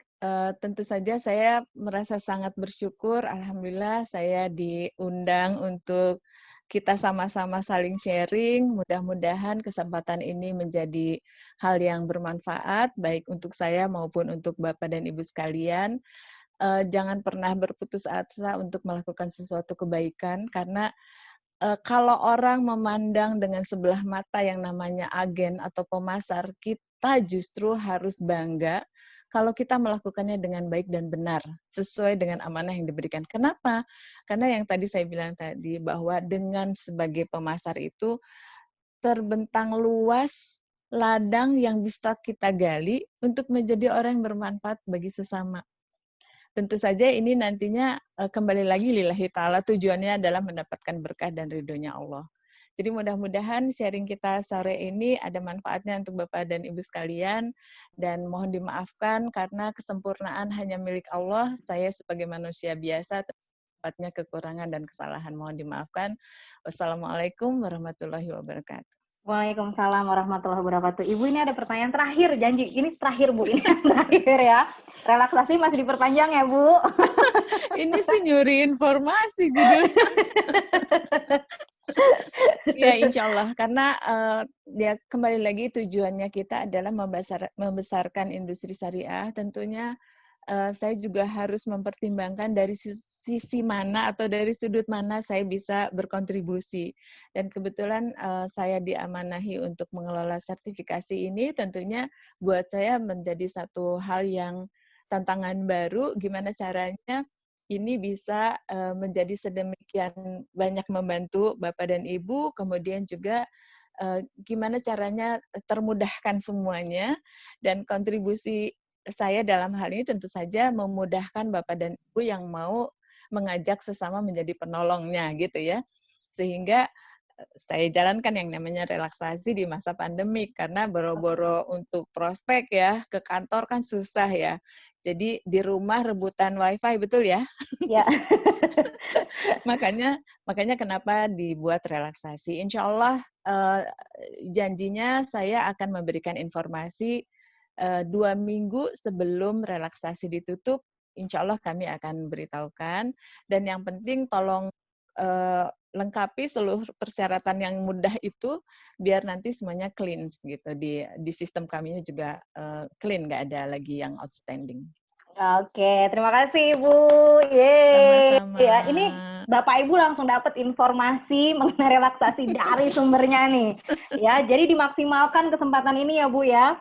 Tentu saja saya merasa sangat bersyukur. Alhamdulillah saya diundang untuk kita sama-sama saling sharing. Mudah-mudahan kesempatan ini menjadi hal yang bermanfaat, baik untuk saya maupun untuk Bapak dan Ibu sekalian. Jangan pernah berputus asa untuk melakukan sesuatu kebaikan, karena kalau orang memandang dengan sebelah mata yang namanya agen atau pemasar, kita justru harus bangga kalau kita melakukannya dengan baik dan benar, sesuai dengan amanah yang diberikan. Kenapa? Karena yang tadi saya bilang tadi, bahwa dengan sebagai pemasar itu terbentang luas ladang yang bisa kita gali untuk menjadi orang yang bermanfaat bagi sesama. Tentu saja ini nantinya kembali lagi lillahi ta'ala, tujuannya adalah mendapatkan berkah dan ridhonya Allah. Jadi mudah-mudahan sharing kita sore ini ada manfaatnya untuk Bapak dan Ibu sekalian, dan mohon dimaafkan karena kesempurnaan hanya milik Allah. Saya sebagai manusia biasa tepatnya kekurangan dan kesalahan, mohon dimaafkan. Wassalamualaikum warahmatullahi wabarakatuh. Waalaikumsalam warahmatullahi wabarakatuh. Ibu, ini ada pertanyaan terakhir, janji. Ini terakhir, Bu. Ini terakhir ya. Relaksasi masih diperpanjang ya, Bu. Ini sih nyuri informasi judulnya. Ya, insya Allah. Karena ya kembali lagi tujuannya kita adalah membesarkan industri syariah. Tentunya saya juga harus mempertimbangkan dari sisi mana atau dari sudut mana saya bisa berkontribusi. Dan kebetulan saya diamanahi untuk mengelola sertifikasi ini, tentunya buat saya menjadi satu hal yang tantangan baru, gimana caranya ini bisa menjadi sedemikian banyak membantu Bapak dan Ibu, kemudian juga gimana caranya termudahkan semuanya, dan kontribusi saya dalam hal ini tentu saja memudahkan Bapak dan Ibu yang mau mengajak sesama menjadi penolongnya gitu ya. Sehingga saya jalankan yang namanya relaksasi di masa pandemik karena boro-boro untuk prospek ya, ke kantor kan susah ya. Jadi di rumah rebutan WiFi, betul ya? Ya. Makanya kenapa dibuat relaksasi. Insya Allah janjinya saya akan memberikan informasi 2 minggu sebelum relaksasi ditutup. Insya Allah kami akan beritahukan. Dan yang penting tolong lengkapi seluruh persyaratan yang mudah itu biar nanti semuanya clean gitu. Di sistem kami juga clean, nggak ada lagi yang outstanding. Oke, terima kasih Ibu. Yeay. Sama-sama. Ya, ini Bapak Ibu langsung dapat informasi mengenai relaksasi dari sumbernya nih. Ya, jadi dimaksimalkan kesempatan ini ya Bu ya.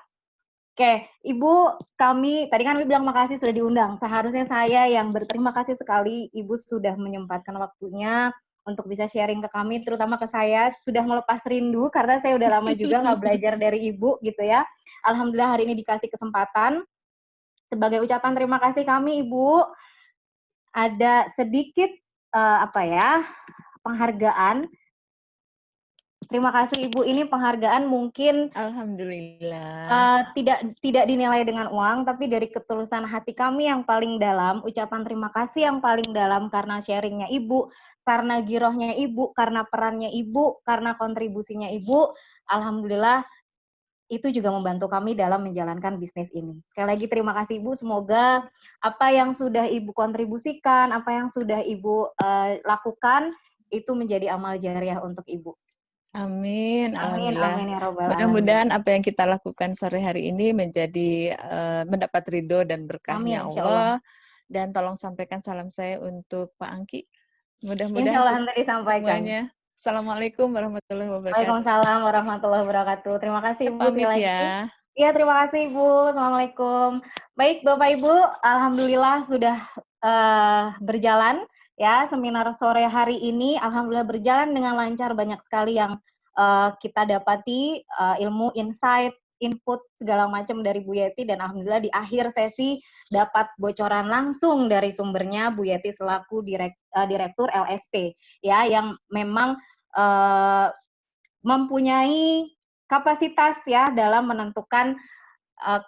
Oke, Ibu, kami tadi kan bilang makasih sudah diundang. Seharusnya saya yang berterima kasih sekali Ibu sudah menyempatkan waktunya untuk bisa sharing ke kami, terutama ke saya, sudah melepas rindu karena saya udah lama juga nggak belajar dari Ibu gitu ya. Alhamdulillah hari ini dikasih kesempatan. Sebagai ucapan terima kasih kami, Ibu, ada sedikit penghargaan. Terima kasih Ibu, ini penghargaan mungkin Alhamdulillah. tidak dinilai dengan uang, tapi dari ketulusan hati kami yang paling dalam, ucapan terima kasih yang paling dalam karena sharingnya Ibu, karena girohnya Ibu, karena perannya Ibu, karena kontribusinya Ibu. Alhamdulillah itu juga membantu kami dalam menjalankan bisnis ini. Sekali lagi terima kasih Ibu, semoga apa yang sudah Ibu kontribusikan, apa yang sudah Ibu lakukan, itu menjadi amal jariah untuk Ibu. Amin, Amin, alhamdulillah. amin ya robbal alamin. Mudah-mudahan apa yang kita lakukan sore hari ini menjadi mendapat ridho dan berkahnya Amin, Allah. Dan tolong sampaikan salam saya untuk Pak Angki. Mudah-mudahan insya Allah sukses nanti disampaikan. semuanya. Assalamualaikum warahmatullahi wabarakatuh. Waalaikumsalam warahmatullahi wabarakatuh. Terima kasih Ibu Pamit sekali lagi. ya. Iya, terima kasih Ibu. Assalamualaikum. Baik Bapak Ibu, alhamdulillah sudah berjalan ya seminar sore hari ini. Alhamdulillah berjalan dengan lancar, banyak sekali yang kita dapati ilmu, insight, input segala macam dari Bu Yeti, dan alhamdulillah di akhir sesi dapat bocoran langsung dari sumbernya Bu Yeti selaku direktur LSP ya, yang memang mempunyai kapasitas ya dalam menentukan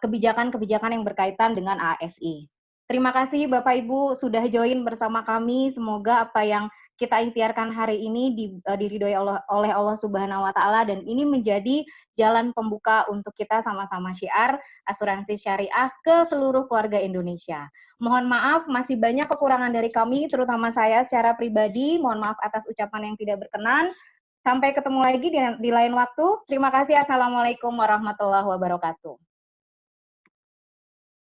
kebijakan-kebijakan yang berkaitan dengan ASI. Terima kasih Bapak Ibu sudah join bersama kami. Semoga apa yang kita ikhtiarkan hari ini diridhoi oleh Allah Subhanahu wa taala, dan ini menjadi jalan pembuka untuk kita sama-sama syiar asuransi syariah ke seluruh keluarga Indonesia. Mohon maaf masih banyak kekurangan dari kami, terutama saya secara pribadi. Mohon maaf atas ucapan yang tidak berkenan. Sampai ketemu lagi di lain waktu. Terima kasih. Assalamualaikum warahmatullahi wabarakatuh.